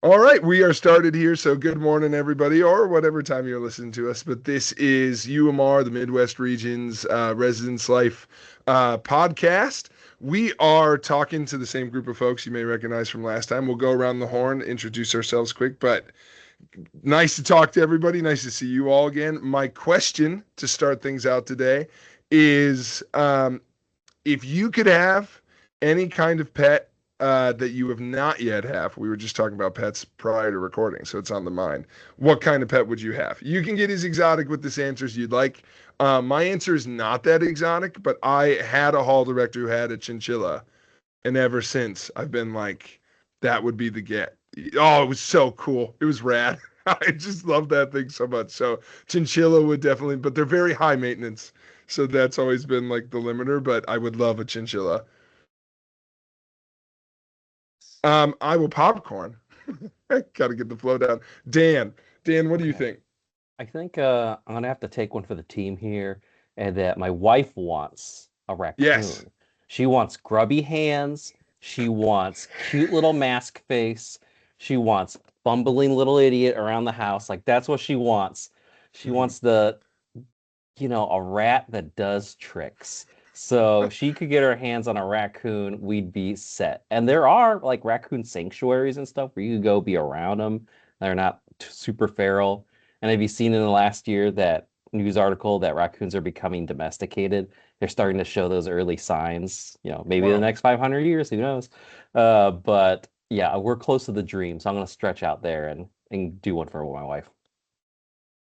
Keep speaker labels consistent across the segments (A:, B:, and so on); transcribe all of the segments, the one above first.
A: All right, we are started here. So good morning, everybody, or whatever time you're listening to us. But this is UMR, the Midwest Region's Residence Life podcast. We are talking to the same group of folks you may recognize from last time. We'll go around the horn, introduce ourselves quick, but nice to talk to everybody. Nice to see you all again. My question to start things out today is if you could have any kind of pet that you have not yet have, we were just talking about pets prior to recording, so it's on the mind. What kind of pet would you have? You can get as exotic with this answer as you'd like. My answer is not that exotic, but I had a hall director who had a chinchilla, and ever since I've been like, that would be the get. Oh, it was so cool. It was rad. I just love that thing so much. So chinchilla would definitely, but they're very high maintenance. So that's always been like the limiter, but I would love a chinchilla. I will popcorn. Gotta get the flow down. Dan, what do you
B: Okay.
A: think?
B: I think I'm gonna have to take one for the team here, and that my wife wants a
A: Yes.
B: raccoon. She wants grubby hands. She wants cute little mask face. She wants bumbling little idiot around the house. Like that's what she wants. She
A: Mhm.
B: wants a rat that does tricks. So if she could get her hands on a raccoon, we'd be set. And there are like raccoon sanctuaries and stuff where you could go be around them. They're not super feral. And have you seen in the last year that news article that raccoons are becoming domesticated? They're starting to show those early signs. Maybe the
A: Wow.
B: next 500 years, who knows? But yeah, we're close to the dream. So I'm going to stretch out there and do one for my wife.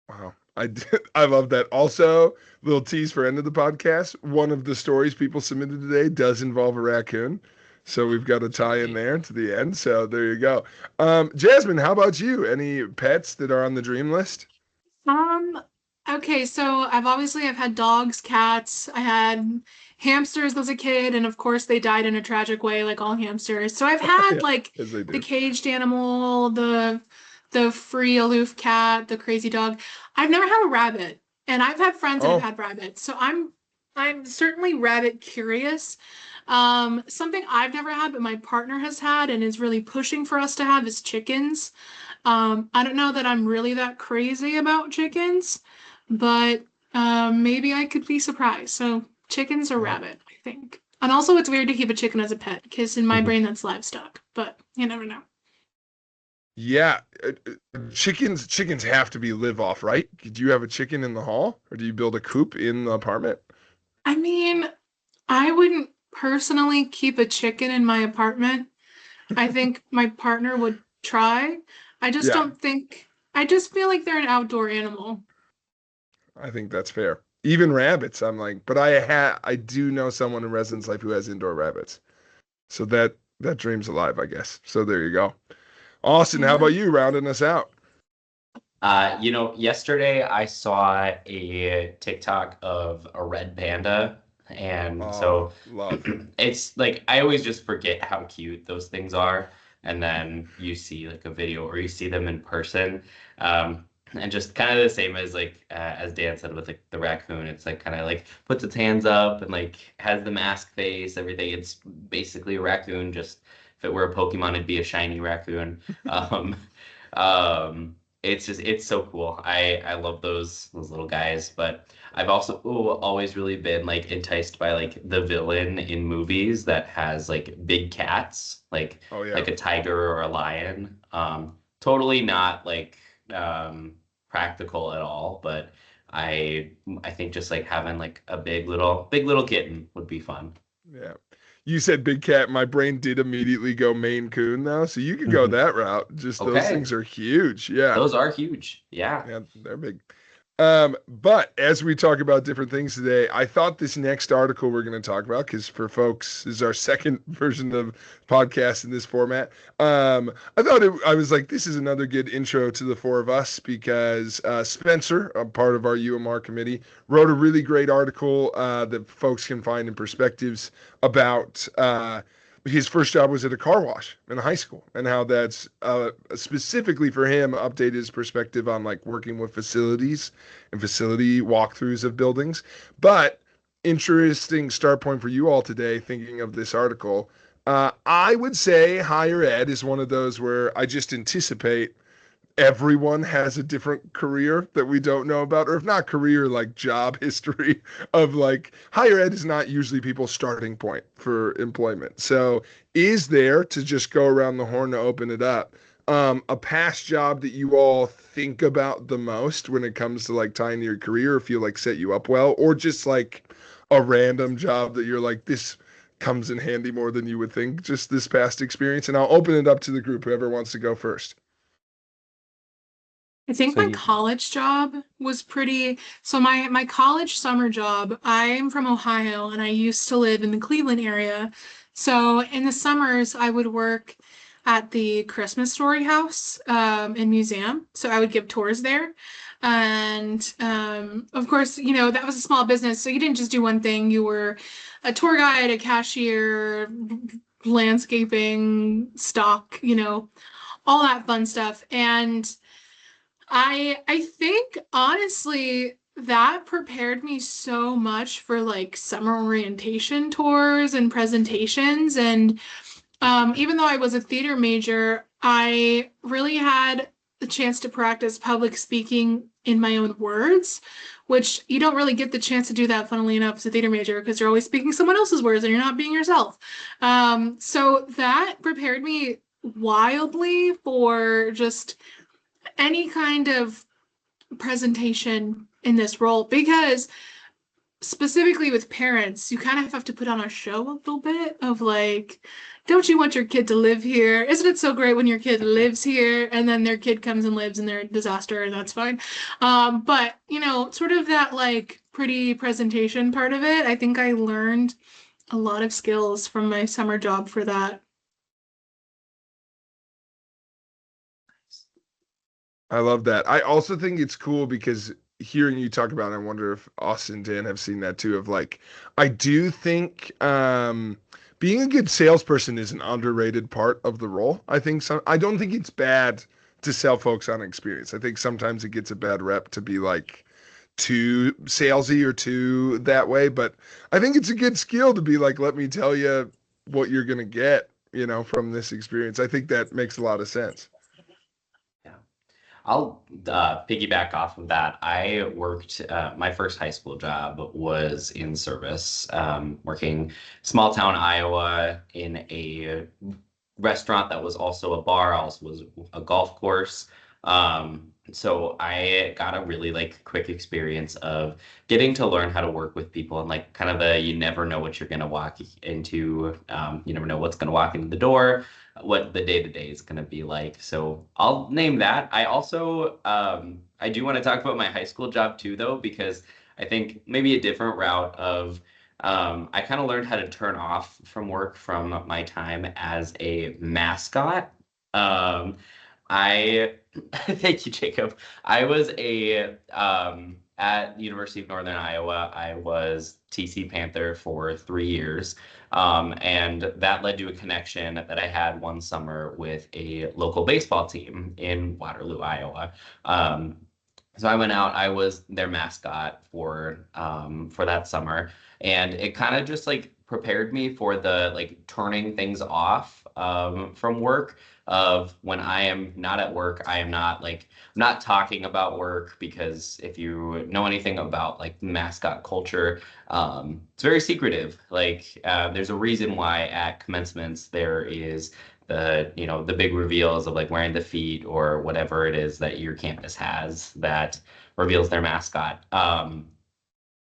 A: Wow. I love that. Also, little tease for end of the podcast. One of the stories people submitted today does involve a raccoon. So we've got a tie in
C: Sweet.
A: there to the end. So there you go. Jasmine, how about you? Any pets that are on the dream list?
D: Um, okay, so I've had dogs, cats, I had hamsters as a kid, and of course they died in a tragic way, like all hamsters. So I've had
A: Yeah,
D: like
A: as they
D: the
A: do.
D: caged animal, the free aloof cat, the crazy dog. I've never had a rabbit, and I've had friends that have
A: Oh,
D: had rabbits, so I'm certainly rabbit curious. Something I've never had, but my partner has had and is really pushing for us to have is chickens. I don't know that I'm really that crazy about chickens, but maybe I could be surprised. So chickens or
A: wow.
D: rabbit, I think. And also, it's weird to keep a chicken as a pet because in my brain that's livestock, but you never know.
A: Yeah, chickens have to be live off, right? Do you have a chicken in the hall, or do you build a coop in the apartment?
D: I mean, I wouldn't personally keep a chicken in my apartment. I think my partner would try. I just
A: Yeah,
D: don't think, I just feel like they're an outdoor animal.
A: I think that's fair. Even rabbits, I'm like, but I do know someone in residence life who has indoor rabbits. So that dream's alive, I guess. So there you go. Austin, how
D: Yeah.
A: about you rounding us out?
C: Yesterday I saw a TikTok of a red panda, and
A: Oh,
C: so
A: love.
C: it's like I always just forget how cute those things are, and then you see like a video or you see them in person, and just kind of the same as like as Dan said with like the raccoon, it's like kind of like puts its hands up and like has the mask face, everything. It's basically a raccoon, just if it were a Pokemon, it'd be a shiny raccoon. Um, um, it's so cool. I love those little guys, but I've also always really been like enticed by like the villain in movies that has like big cats,
A: Oh yeah.
C: like a tiger or a lion. Totally not like practical at all, but I I think just like having like a big little kitten would be fun.
A: Yeah. You said big cat. My brain did immediately go Maine Coon though. So you could go
C: Mhm.
A: that route. Just those
C: Okay,
A: things are huge. Yeah.
C: those are huge. Yeah.
A: Yeah, they're big. But as we talk about different things today, I thought this next article we're going to talk about, because for folks, this is our second version of podcast in this format. I was like, this is another good intro to the four of us because Spencer, a part of our UMR committee, wrote a really great article that folks can find in perspectives about his first job was at a car wash in high school and how that's specifically for him updated his perspective on like working with facilities and facility walkthroughs of buildings. But interesting start point for you all today, thinking of this article. I would say higher ed is one of those where I just anticipate everyone has a different career that we don't know about, or if not career, like job history of like higher ed is not usually people's starting point for employment. So is there, to just go around the horn to open it up, a past job that you all think about the most when it comes to like tying to your career or feel like set you up well, or just like a random job that you're like, this comes in handy more than you would think, just this past experience? And I'll open it up to the group, whoever wants to go first.
D: I think
B: So
D: my
B: you,
D: college job was pretty, so my college summer job, I'm from Ohio and I used to live in the Cleveland area. So in the summers, I would work at the Christmas Story House and museum. So I would give tours there. And of course, that was a small business. So you didn't just do one thing. You were a tour guide, a cashier, landscaping, stock, all that fun stuff. And I think honestly that prepared me so much for like summer orientation tours and presentations. And even though I was a theater major, I really had the chance to practice public speaking in my own words, which you don't really get the chance to do that, funnily enough, as a theater major, because you're always speaking someone else's words and you're not being yourself. So that prepared me wildly for just any kind of presentation in this role, because specifically with parents, you kind of have to put on a show a little bit of like, don't you want your kid to live here? Isn't it so great when your kid lives here and then their kid comes and lives and they're a disaster and that's fine. But sort of that like pretty presentation part of it, I think I learned a lot of skills from my summer job for that.
A: I love that. I also think it's cool because hearing you talk about it, I wonder if Austin and Dan have seen that too, of like, I do think being a good salesperson is an underrated part of the role. I don't think it's bad to sell folks on experience. I think sometimes it gets a bad rep to be like too salesy or too that way, but I think it's a good skill to be like, let me tell you what you're gonna get, from this experience. I think that makes a lot of sense.
C: Yeah. I'll piggyback off of that. I worked, my first high school job was in service, working small town Iowa in a restaurant that was also a bar, also was a golf course. So I got a really like quick experience of getting to learn how to work with people and like kind of you never know what you're gonna walk into. You never know what's gonna walk into the door, what the day-to-day is going to be like. So I'll name that. I also I do want to talk about my high school job too, though, because I think maybe a different route of I kind of learned how to turn off from work from my time as a mascot. I thank you, Jacob. I was at the University of Northern Iowa. I was TC Panther for 3 years. And that led to a connection that I had one summer with a local baseball team in Waterloo, Iowa. So I went out, I was their mascot for that summer. And it kind of just like prepared me for the like turning things off from work, of when I am not at work, I am not like, I'm not talking about work, because if you know anything about like mascot culture, it's very secretive. Like there's a reason why at commencements there is the big reveals of like wearing the feet or whatever it is that your campus has that reveals their mascot.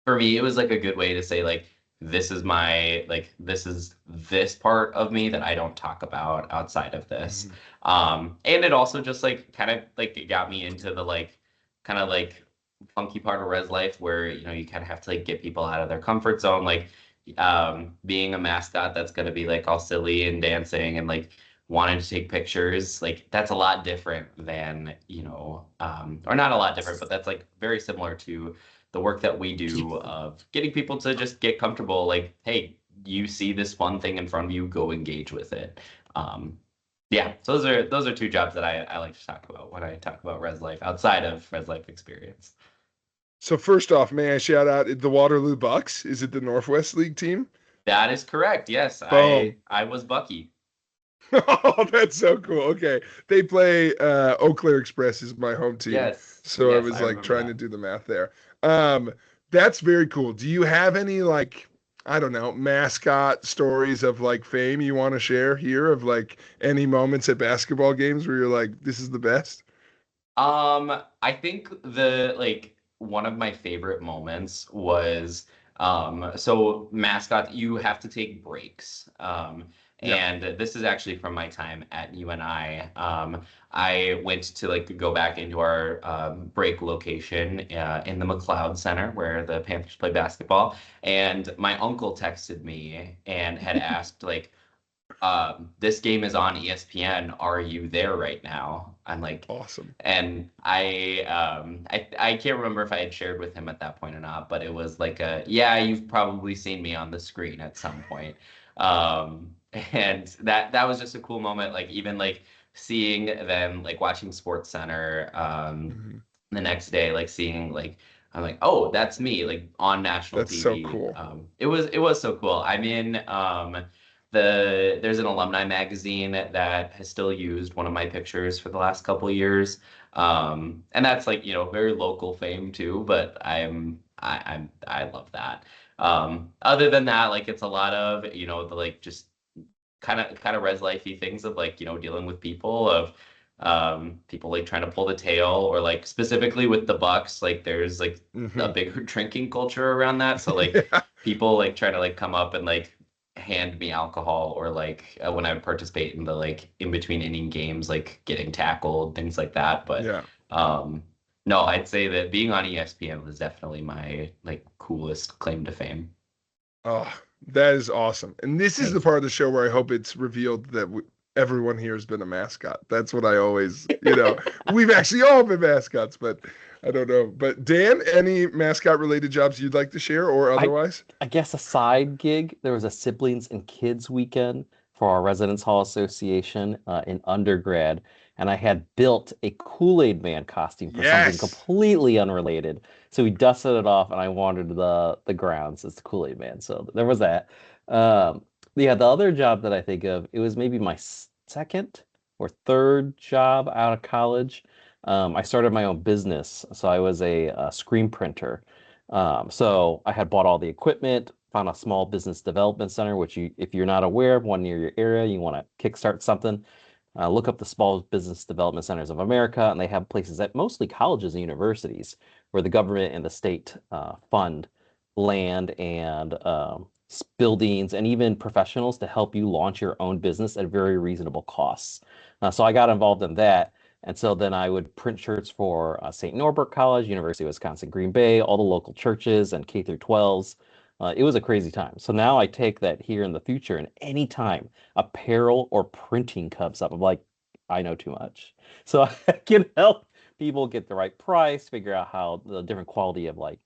C: For me, it was like a good way to say like, this is this part of me that I don't talk about outside of this. And it also just like kind of like it got me into the like kind of like funky part of res life where you kind of have to like get people out of their comfort zone, like being a mascot that's going to be like all silly and dancing and like wanting to take pictures, like that's a lot different than or not a lot different, but that's like very similar to the work that we do of getting people to just get comfortable, like, hey, you see this fun thing in front of you, go engage with it. Yeah, so those are two jobs that I like to talk about when I talk about res life outside of res life experience.
A: So first off, may I shout out the Waterloo Bucks? Is it the Northwest League team?
C: That is correct. Yes,
A: Boom.
C: I was Bucky.
A: Oh, that's so cool. Okay. They play Eau Claire Express is my home team.
C: Yes,
A: So I
C: yes,
A: was
C: I
A: like
C: remember
A: trying to
C: that.
A: do the math there. Um, that's very cool. Do you have any like, I don't know, mascot stories of like fame you want to share here of like any moments at basketball games where you're like, this is the best?
C: I think the like one of my favorite moments was so mascot, you have to take breaks.
A: Yeah.
C: And this is actually from my time at UNI. I went to like go back into our break location in the McLeod Center where the Panthers play basketball, and my uncle texted me and had asked like this game is on ESPN. Are you there right now? I'm like,
A: Awesome.
C: and I can't remember if I had shared with him at that point or not, but it was like a yeah, you've probably seen me on the screen at some point. And that was just a cool moment. Like even like seeing them like watching Sports Center
A: Mhm.
C: the next day, like seeing like I'm like, oh, that's me, like on national
A: That's so
C: TV.
A: cool.
C: It was so cool. I'm in there's an alumni magazine that has still used one of my pictures for the last couple of years. And that's like, very local fame too, but I love that. Other than that, like it's a lot of, the like just kind of res lifey things of like, dealing with people of people like trying to pull the tail or like specifically with the Bucks, like there's like a
A: Hmm.
C: bigger drinking culture around that. So like
A: Yeah.
C: people like trying to like come up and like hand me alcohol or like when I would participate in the like in between inning games, like getting tackled, things like that. But
A: Yeah.
C: um no, I'd say that being on ESPN was definitely my like coolest claim to fame.
A: Oh, that is awesome. And this is the
C: Thanks.
A: part of the show where I hope it's revealed that everyone here has been a mascot. That's what I always, we've actually all been mascots, but I don't know. But Dan, any mascot related jobs you'd like to share or
B: I
A: otherwise?
B: I guess a side gig. There was a siblings and kids weekend for our Residence Hall Association in undergrad, and I had built a Kool-Aid Man costume for something
A: Yes.
B: completely unrelated. So we dusted it off, and I wandered the grounds as the Kool-Aid Man. So there was that. Yeah, the other job that I think of, it was maybe my second or third job out of college. I started my own business, so I was a screen printer. So I had bought all the equipment, found a small business development center, which if you're not aware of one near your area, you want to kickstart something, look up the small business development centers of America, and they have places at mostly colleges and universities where the government and the state fund land and buildings and even professionals to help you launch your own business at very reasonable costs. So I got involved in that. And so then I would print shirts for St. Norbert College, University of Wisconsin Green Bay, all the local churches and K through 12s. It was a crazy time. So now I take that here in the future, and anytime apparel or printing comes up, I'm like, I know too much. So I can help people get the right price, figure out how the different quality of like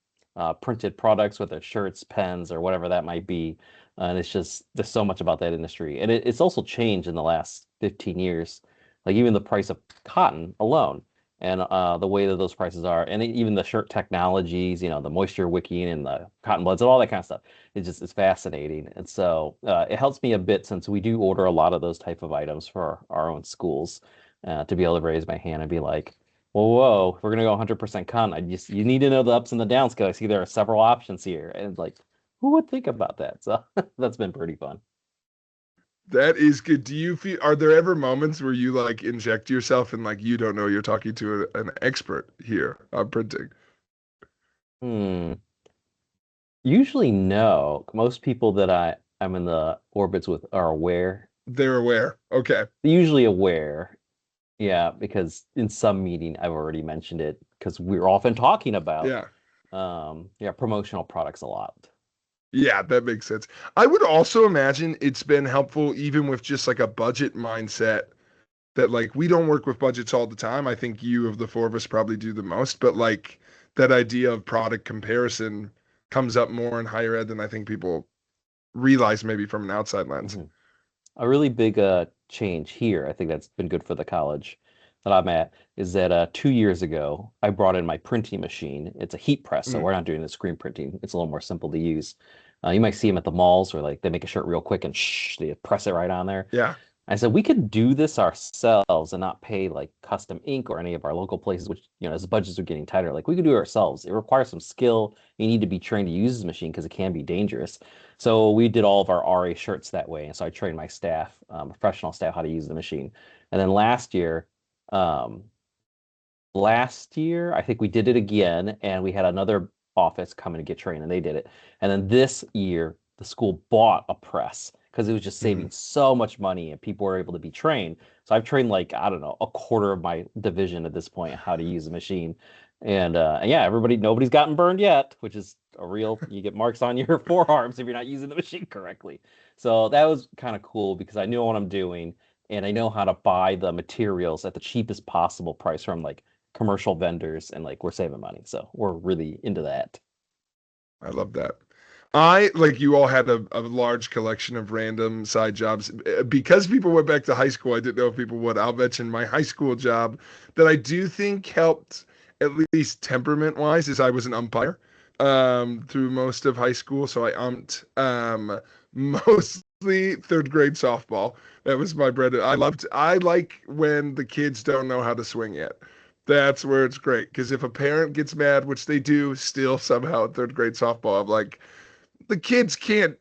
B: printed products, whether it's shirts, pens, or whatever that might be. And it's just, there's so much about that industry. And it's also changed in the last 15 years. Like even the price of cotton alone and the way that those prices are, and even the shirt technologies, the moisture wicking and the cotton bloods and all that kind of stuff. It's fascinating. And so it helps me a bit since we do order a lot of those type of items for our own schools to be able to raise my hand and be like, whoa, if we're gonna go 100% cotton, you need to know the ups and the downs because I see there are several options here, and like, who would think about that? So that's been pretty fun.
A: That is good. Do you feel, are there ever moments where you like inject yourself and like you don't know you're talking to an expert here on printing?
B: Hmm. Usually, no. Most people that I'm in the orbits with are aware.
A: They're aware. Okay.
B: Usually aware, yeah, because in some meeting I've already mentioned it because we're often talking about
A: Yeah.
B: yeah, promotional products a lot.
A: Yeah, that makes sense. I would also imagine it's been helpful even with just like a budget mindset that like we don't work with budgets all the time. I think you of the four of us probably do the most, but like that idea of product comparison comes up more in higher ed than I think people realize maybe from an outside lens.
B: Mhm. A really big change here, I think that's been good for the college that I'm at, is that 2 years ago I brought in my printing machine. It's a heat press, so
A: Mm,
B: we're not doing the screen printing. It's a little more simple to use. You might see them at the malls where like they make a shirt real quick and they press it right on there.
A: Yeah.
B: I said we could do this ourselves and not pay like custom ink or any of our local places, which, as the budgets are getting tighter, like we could do it ourselves. It requires some skill. You need to be trained to use this machine because it can be dangerous. So we did all of our RA shirts that way. And so I trained my staff, professional staff, how to use the machine. And then um, last year, I think we did it again, and we had another office come in and get trained, and they did it. And then this year, the school bought a press because it was just saving so much money, and people were able to be trained. So I've trained like, I don't know, a quarter of my division at this point how to use the machine. And yeah, nobody's gotten burned yet, which is you get marks on your forearms if you're not using the machine correctly. So that was kind of cool because I knew what I'm doing, and I know how to buy the materials at the cheapest possible price from like commercial vendors, and like we're saving money. So we're really into that.
A: I love that. I, like you all, had a large collection of random side jobs. Because people went back to high school, I didn't know if people would. I'll mention my high school job that I do think helped, at least temperament-wise, is I was an umpire through most of high school. So I umped mostly third grade softball. That was my bread. I like when the kids don't know how to swing yet. That's where it's great. Because if a parent gets mad, which they do still somehow at third grade softball, I'm like, the kids can't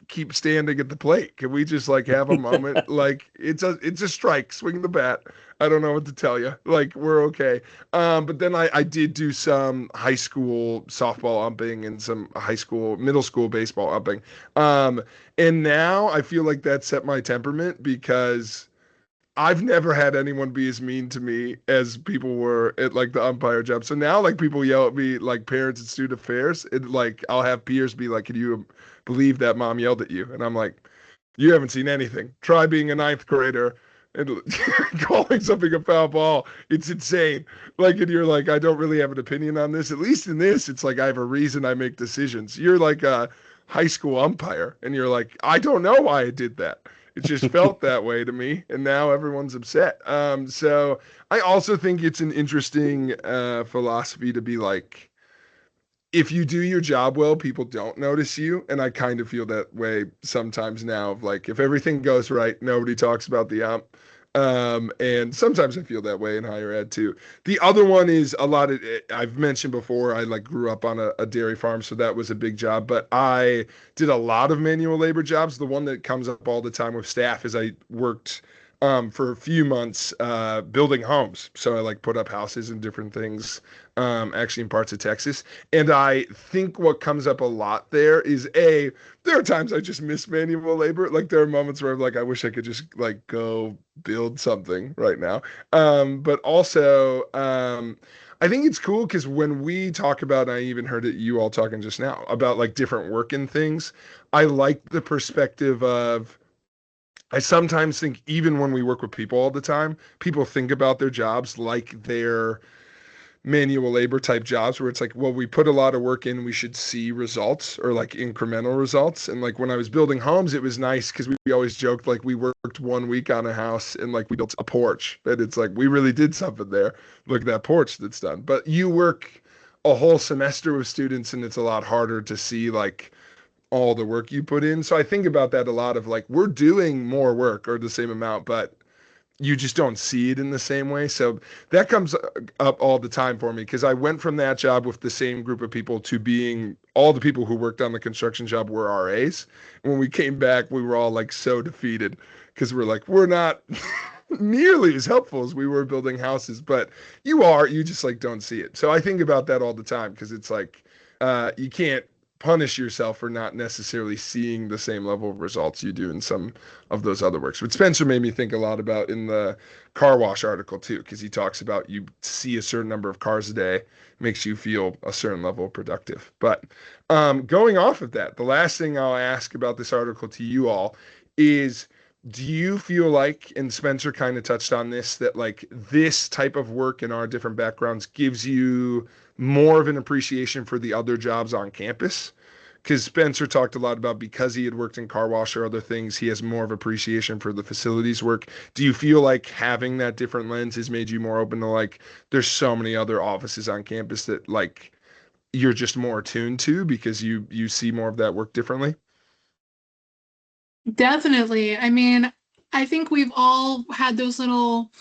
A: keep standing at the plate. Can we just like have a moment? Like it's a strike. Swing the bat. I don't know what to tell you. Like we're okay. But then I did do some high school softball umping and some middle school baseball umping. And now I feel like that set my temperament because I've never had anyone be as mean to me as people were at like the umpire job. So now like people yell at me, like parents at student affairs, and like I'll have peers be like, "Can you believe that mom yelled at you?" And I'm like, "You haven't seen anything. Try being a ninth grader and calling something a foul ball. It's insane." Like, and you're like, "I don't really have an opinion on this. At least in this, it's like I have a reason I make decisions." You're like a high school umpire, and you're like, "I don't know why I did that. It just felt that way to me," and now everyone's upset. So I also think it's an interesting philosophy to be like, if you do your job well, people don't notice you. And I kind of feel that way sometimes now of like, if everything goes right, nobody talks about the ump. And sometimes I feel that way in higher ed too. The other one is I've mentioned before, I like grew up on a dairy farm, so that was a big job, but I did a lot of manual labor jobs. The one that comes up all the time with staff is I worked for a few months building homes. So I like put up houses and different things, actually in parts of Texas. And I think what comes up a lot there is there are times I just miss manual labor. Like there are moments where I'm like, I wish I could just like go build something right now. But also, I think it's cool because when we talk about, and I even heard it you all talking just now about like different work and things, I like the perspective of, I sometimes think even when we work with people all the time, people think about their jobs like they're manual labor type jobs where it's like, well, we put a lot of work in, we should see results or like incremental results. And like when I was building homes, it was nice because we always joked like we worked 1 week on a house and like we built a porch. And it's like, we really did something there. Look at that porch that's done. But you work a whole semester with students and it's a lot harder to see like all the work you put in. So I think about that a lot of like, we're doing more work or the same amount, but you just don't see it in the same way. So that comes up all the time for me because I went from that job with the same group of people to being all the people who worked on the construction job were RAs. And when we came back, we were all like so defeated because we're like, we're not nearly as helpful as we were building houses, but you just like don't see it. So I think about that all the time because it's like, you can't punish yourself for not necessarily seeing the same level of results you do in some of those other works. Which Spencer made me think a lot about in the car wash article too, because he talks about you see a certain number of cars a day makes you feel a certain level of productive. But going off of that, the last thing I'll ask about this article to you all is, do you feel like, and Spencer kind of touched on this, that like this type of work in our different backgrounds gives you more of an appreciation for the other jobs on campus? Because Spencer talked a lot about because he had worked in car wash or other things, he has more of appreciation for the facilities work. Do you feel like having that different lens has made you more open to like, there's so many other offices on campus that like you're just more attuned to because you see more of that work differently?
D: Definitely. I mean, I think we've all had those little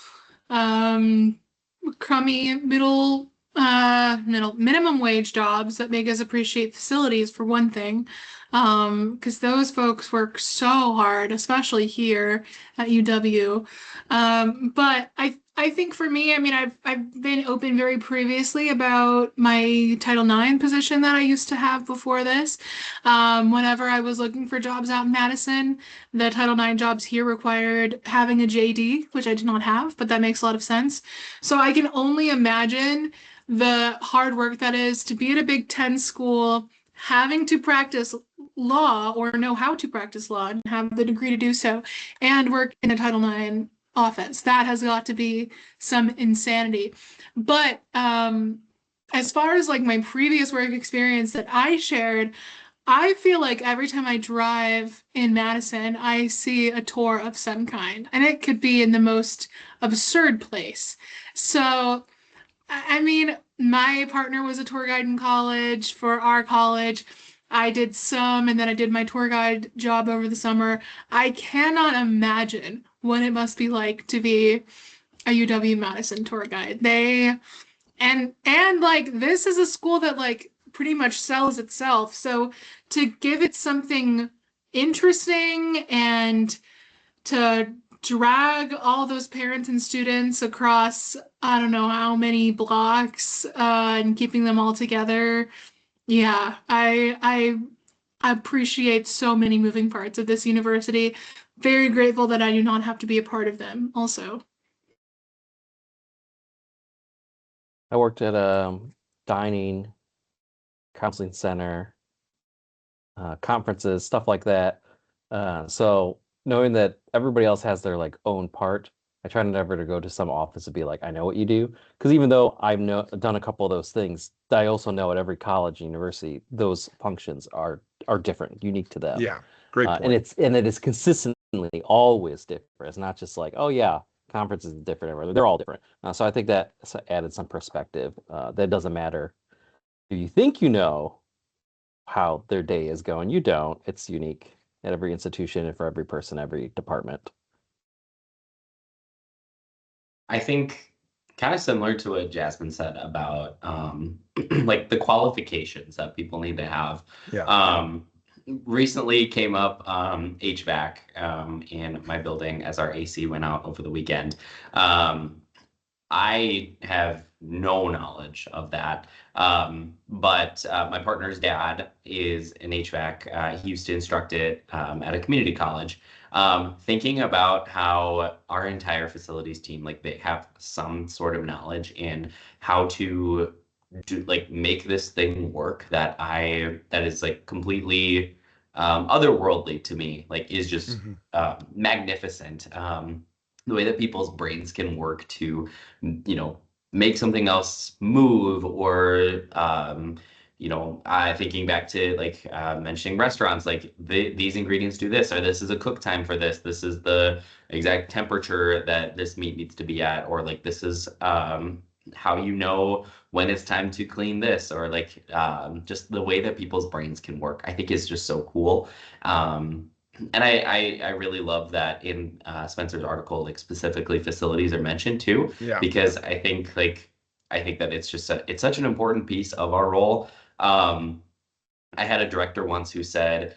D: um crummy middle minimum wage jobs that make us appreciate facilities for one thing. Because those folks work so hard, especially here at UW. But I think for me, I mean, I've been open very previously about my Title IX position that I used to have before this. Whenever I was looking for jobs out in Madison, the Title IX jobs here required having a JD, which I did not have, but that makes a lot of sense. So I can only imagine the hard work that is to be at a Big Ten school, having to practice law or know how to practice law and have the degree to do so, and work in a Title IX office. That has got to be some insanity. But as far as like my previous work experience that I shared, I feel like every time I drive in Madison, I see a tour of some kind, and it could be in the most absurd place. So, I mean, my partner was a tour guide in college for our college. I did some, and then I did my tour guide job over the summer. I cannot imagine what it must be like to be a UW-Madison tour guide. And like this is a school that like pretty much sells itself. So to give it something interesting and to drag all those parents and students across I don't know how many blocks and keeping them all together. Yeah, I appreciate so many moving parts of this university. Very grateful that I do not have to be a part of them also.
B: I worked at a dining, counseling center, conferences, stuff like that. So knowing that everybody else has their like own part, I try never to go to some office and be like, I know what you do. Because even though done a couple of those things, I also know at every college and university, those functions are different, unique to them.
A: Yeah, great
B: And
A: point.
B: it is consistently always different. It's not just like, oh yeah, conferences are different everywhere. They're all different. So I think that added some perspective. That doesn't matter if you think you know how their day is going. You don't. It's unique at every institution and for every person, every department.
C: I think kind of similar to what Jasmine said about like the qualifications that people need to have.
A: Yeah.
C: Recently came up HVAC in my building as our AC went out over the weekend. I have no knowledge of that. But my partner's dad is an HVAC. He used to instruct it at a community college. Thinking about how our entire facilities team, like they have some sort of knowledge in how to do like make this thing work that is like completely otherworldly to me, like is just magnificent. The way that people's brains can work to, make something else move or, thinking back to like mentioning restaurants, like these ingredients do this, or this is a cook time for this. This is the exact temperature that this meat needs to be at, or like this is how you know when it's time to clean this, or like just the way that people's brains can work, I think is just so cool. And I really love that in Spencer's article, like specifically facilities are mentioned too,
A: Yeah.
C: because I think that it's just it's such an important piece of our role. I had a director once who said,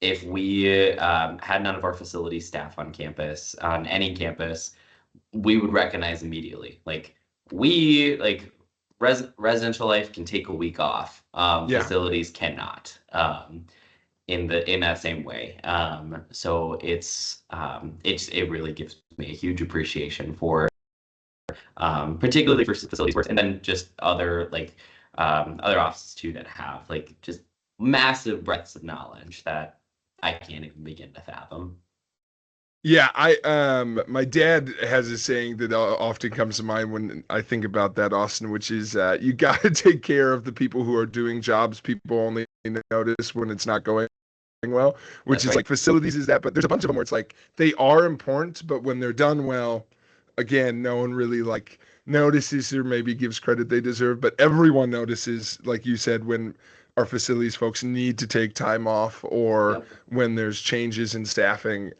C: if we had none of our facility staff on campus, on any campus, we would recognize immediately. Like we like residential life can take a week off.
A: Yeah.
C: Facilities cannot. In that same way. So it really gives me a huge appreciation for particularly for facilities work, and then just other like other offices too that have like just massive breadths of knowledge that I can't even begin to fathom.
A: Yeah, my dad has a saying that often comes to mind when I think about that, Austin, which is you got to take care of the people who are doing jobs people only notice when it's not going well, which
C: That's
A: is
C: right.
A: like facilities is that, but there's a bunch of them where it's like they are important, but when they're done well, again, no one really like notices or maybe gives credit they deserve, but everyone notices, like you said, when our facilities folks need to take time off or
C: Yep.
A: when there's changes in staffing.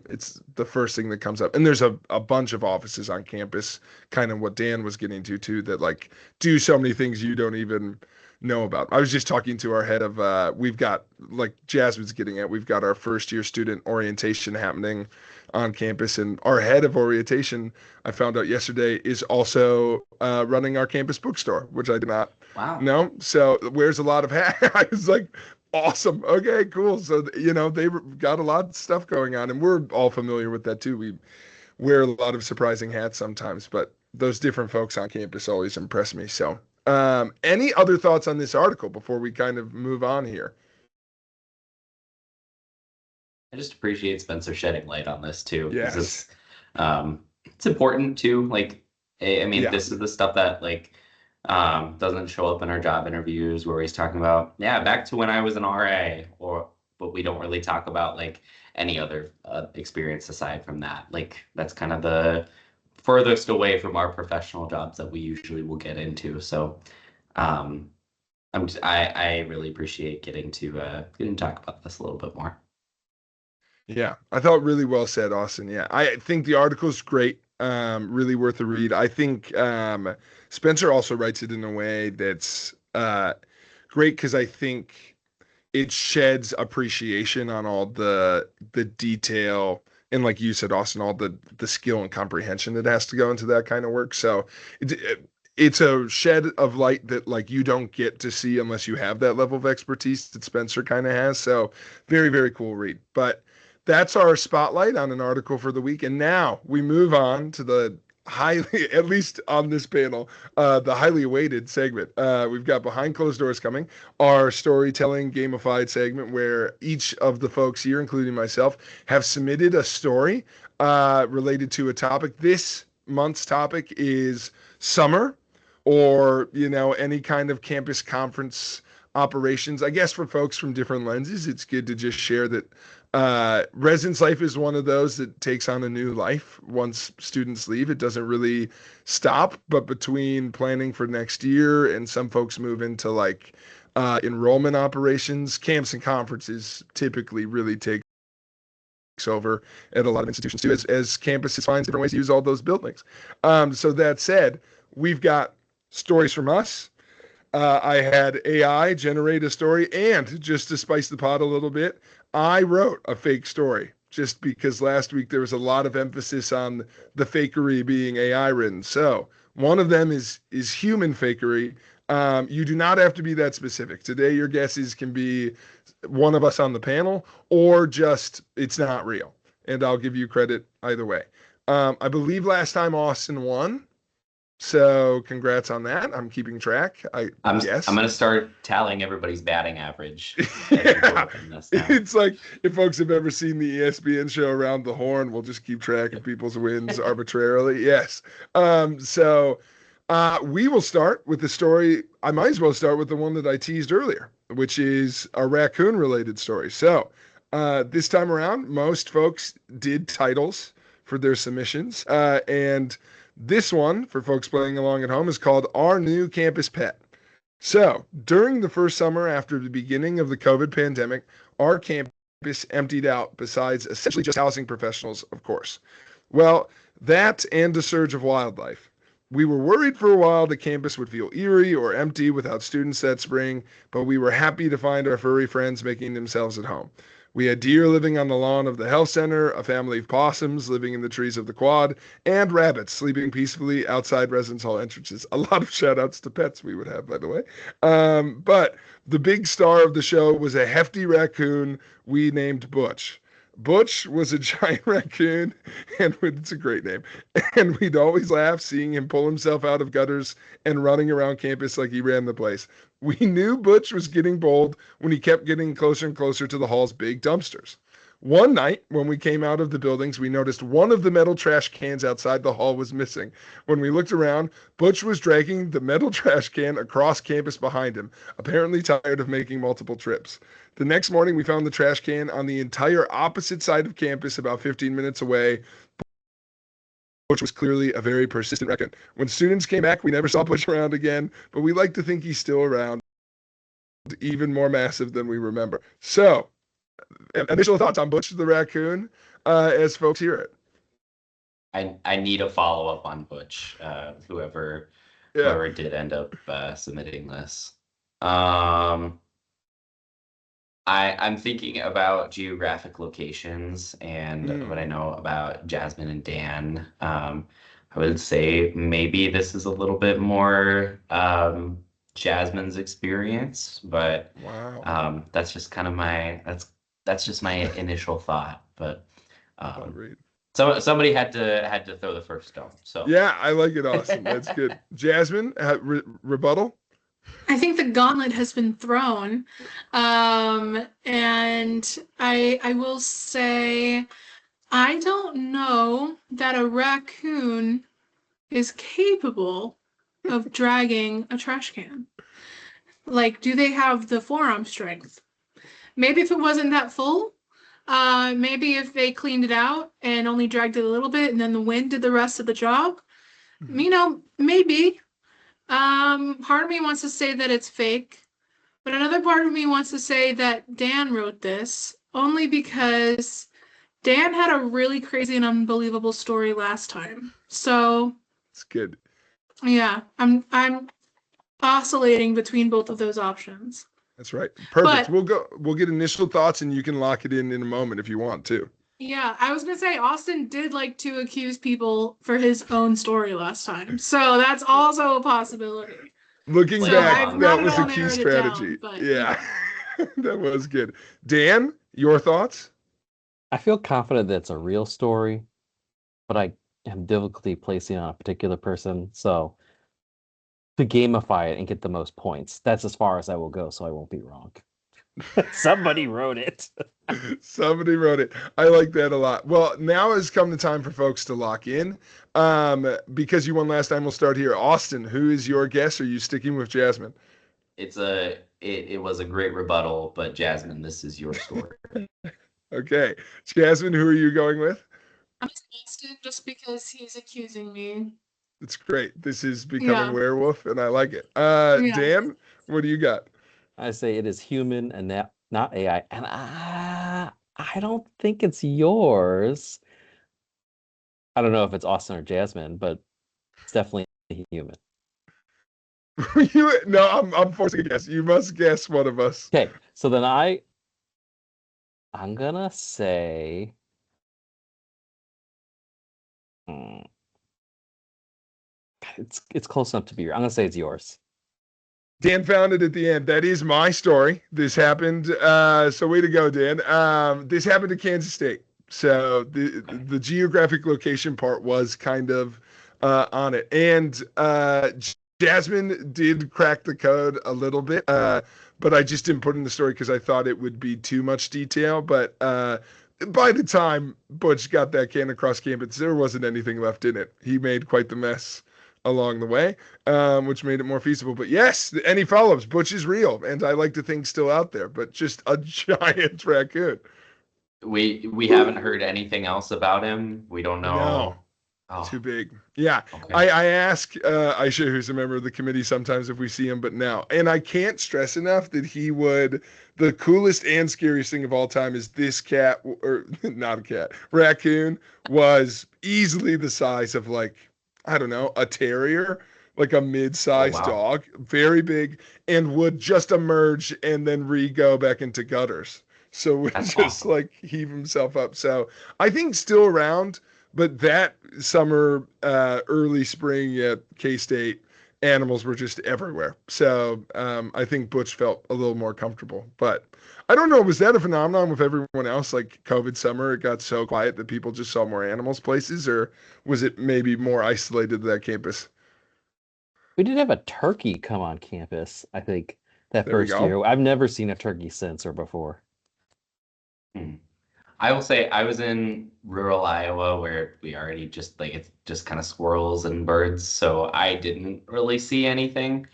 A: It's the first thing that comes up. And there's a bunch of offices on campus, kind of what Dan was getting to too, that like do so many things you don't even know about. I was just talking to our head of we've got, like Jasmine's getting at, we've got our first year student orientation happening on campus, and our head of orientation, I found out yesterday, is also running our campus bookstore, which I did not
C: Wow.
A: know. So wears a lot of hats. I was like, awesome. Okay, cool. So they've got a lot of stuff going on, and we're all familiar with that too. We wear a lot of surprising hats sometimes, but those different folks on campus always impress me. So any other thoughts on this article before we kind of move on here?
C: I just appreciate Spencer shedding light on this too, because
A: Yes.
C: it's important too. Like, I mean,
A: Yeah.
C: this is the stuff that like doesn't show up in our job interviews where he's talking about, yeah, back to when I was an RA, but we don't really talk about like any other experience aside from that. Like, that's kind of the furthest away from our professional jobs that we usually will get into. So, I really appreciate getting to talk about this a little bit more.
A: Yeah, I thought really well said, Austin. Yeah, I think the article's great. Really worth a read. I think Spencer also writes it in a way that's great because I think it sheds appreciation on all the detail and, like you said, Austin, all the skill and comprehension that has to go into that kind of work. So it's a shed of light that like you don't get to see unless you have that level of expertise that Spencer kind of has. So very, very cool read. But that's our spotlight on an article for the week. And now we move on to the highly, at least on this panel, the highly awaited segment. We've got Behind Closed Doors coming, our storytelling gamified segment where each of the folks here, including myself, have submitted a story related to a topic. This month's topic is summer, or any kind of campus conference operations. I guess for folks from different lenses, it's good to just share that residence life is one of those that takes on a new life once students leave. It doesn't really stop, but between planning for next year and some folks move into like enrollment operations, camps and conferences typically really take over at a lot of institutions too, as campuses find different ways to use all those buildings. So that said, we've got stories from us. I had AI generate a story, and just to spice the pot a little bit, I wrote a fake story just because last week there was a lot of emphasis on the fakery being AI written. So one of them is human fakery. You do not have to be that specific. Today, your guesses can be one of us on the panel or just it's not real. And I'll give you credit either way. I believe last time Austin won. So congrats on that. I'm keeping track.
C: I'm
A: Yes.
C: gonna start tallying everybody's batting average.
A: Yeah. It's like if folks have ever seen the ESPN show Around the Horn, we'll just keep track of people's wins arbitrarily. Yes. So we will start with the story. I might as well start with the one that I teased earlier, which is a raccoon related story. So this time around, most folks did titles for their submissions. And this one, for folks playing along at home, is called Our New Campus Pet. So, during the first summer after the beginning of the COVID pandemic, our campus emptied out, besides essentially just housing professionals, of course. Well, that and a surge of wildlife. We were worried for a while the campus would feel eerie or empty without students that spring, but we were happy to find our furry friends making themselves at home. We had deer living on the lawn of the health center, a family of possums living in the trees of the quad, and rabbits sleeping peacefully outside residence hall entrances. A lot of shout outs to pets we would have, by the way. But the big star of the show was a hefty raccoon we named Butch. Butch was a giant raccoon, and it's a great name. And we'd always laugh seeing him pull himself out of gutters and running around campus like he ran the place. We knew Butch was getting bold when he kept getting closer and closer to the hall's big dumpsters. One night, when we came out of the buildings, we noticed one of the metal trash cans outside the hall was missing. When we looked around, Butch was dragging the metal trash can across campus behind him, apparently tired of making multiple trips. The next morning, we found the trash can on the entire opposite side of campus, about 15 minutes away. Butch was clearly a very persistent raccoon. When students came back, we never saw Butch around again, but we like to think he's still around, even more massive than we remember. So, initial thoughts on Butch the raccoon as folks hear it.
C: I need a follow up on Butch. Whoever did end up submitting this. I'm thinking about geographic locations and what I know about Jasmine and Dan. I would say maybe this is a little bit more Jasmine's experience, but
A: wow.
C: that's just kind of that's just my initial thought. But so somebody had to throw the first stone. So
A: yeah, I like it, Austin. That's good. Jasmine, rebuttal.
D: I think the gauntlet has been thrown, and I will say I don't know that a raccoon is capable of dragging a trash can. Like, do they have the forearm strength? Maybe if it wasn't that full, maybe if they cleaned it out and only dragged it a little bit and then the wind did the rest of the job, you know, maybe. Part of me wants to say that it's fake, but another part of me wants to say that Dan wrote this only because Dan had a really crazy and unbelievable story last time. So
A: it's good.
D: Yeah, I'm oscillating between both of those options.
A: That's right. Perfect. We'll get initial thoughts and you can lock it in a moment if you want to.
D: Yeah, I was gonna say Austin did like to accuse people for his own story last time, so that's also a possibility.
A: Looking back, that was a key strategy.
D: Down,
A: yeah. That was good. Dan, your thoughts?
B: I feel confident that it's a real story, but I have difficulty placing on a particular person. So to gamify it and get the most points, that's as far as I will go, so I won't be wrong. Somebody wrote it.
A: Somebody wrote it. I like that a lot. Well, now has come the time for folks to lock in. Because you won last time, we'll start here. Austin, who is your guess? Are you sticking with Jasmine?
C: It was a great rebuttal, but Jasmine, this is your story.
A: Okay. Jasmine, who are you going with?
D: I'm Austin just because he's accusing me.
A: It's great. This is becoming werewolf, and I like it. Dan, what do you got?
B: I say it is human and not AI. And I don't think it's yours. I don't know if it's Austin or Jasmine, but it's definitely human.
A: No, I'm forcing a guess. You must guess one of us.
B: Okay, so then I'm gonna say it's close enough to be yours. I'm gonna say it's yours.
A: Dan found it at the end. That is my story. This happened. So way to go, Dan. This happened in Kansas State. So the geographic location part was kind of on it. And Jasmine did crack the code a little bit, but I just didn't put in the story because I thought it would be too much detail. But by the time Butch got that can across campus, there wasn't anything left in it. He made quite the mess along the way, which made it more feasible. But yes, any follow-ups, Butch is real, and I like to think still out there, but just a giant raccoon.
C: We haven't heard anything else about him. We don't know.
A: No. Oh. Too big. Yeah. Okay. I ask Aisha, who's a member of the committee, sometimes if we see him, but now. And I can't stress enough that the coolest and scariest thing of all time is this cat, or not a cat, raccoon was easily the size of I don't know, a terrier, like a mid-sized dog, very big, and would just emerge and then go back into gutters. So would just heave himself up. So I think still around, but that summer, early spring at K-State, animals were just everywhere. So I think Butch felt a little more comfortable. But I don't know, was that a phenomenon with everyone else? Like COVID summer, it got so quiet that people just saw more animals places, or was it maybe more isolated to that campus?
B: We did have a turkey come on campus, I think, that first year. I've never seen a turkey since or before.
C: I will say I was in rural Iowa where we already it's just kind of squirrels and birds. So I didn't really see anything.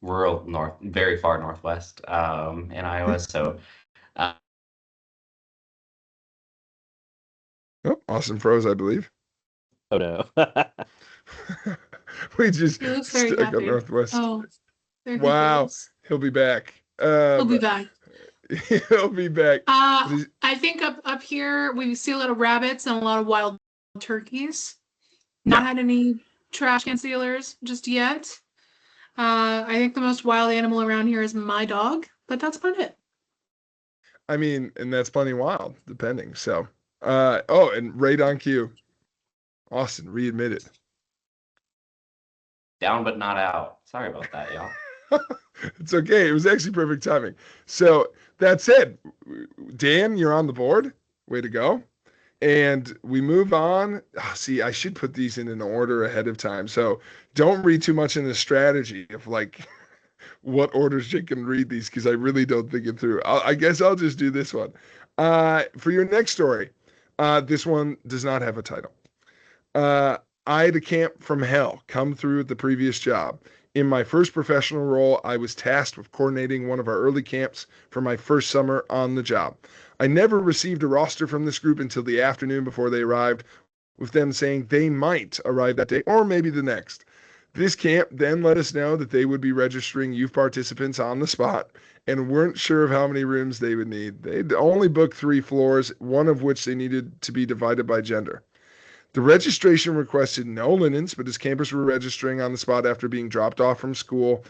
C: Rural north, very far northwest in Iowa. So
A: Austin froze, I believe.
B: Oh no.
A: We just
D: He looks very
A: stuck on
D: happy.
A: Northwest.
D: Oh, there he
A: Wow,
D: goes.
A: he'll be back.
D: He'll be back.
A: He'll be back. But
D: I think up here we see a lot of rabbits and a lot of wild turkeys.
A: Yeah.
D: Not had any trash can stealers just yet. I think the most wild animal around here is my dog, but that's about it.
A: I mean, and that's plenty wild, depending. So, oh, and right on cue, Austin readmitted.
C: Down but not out. Sorry about that, y'all.
A: It's okay. It was actually perfect timing. So that said, Dan, you're on the board. Way to go. And we move on. Oh, see, I should put these in an order ahead of time. So don't read too much in the strategy of like what orders you can read these because I really don't think it through. I guess I'll just do this one. For your next story, this one does not have a title. I had a camp from hell come through at the previous job. In my first professional role, I was tasked with coordinating one of our early camps for my first summer on the job. I never received a roster from this group until the afternoon before they arrived, with them saying they might arrive that day or maybe the next. This camp then let us know that they would be registering youth participants on the spot and weren't sure of how many rooms they would need. They'd only booked 3 floors, one of which they needed to be divided by gender. The registration requested no linens, but as campers were registering on the spot after being dropped off from school,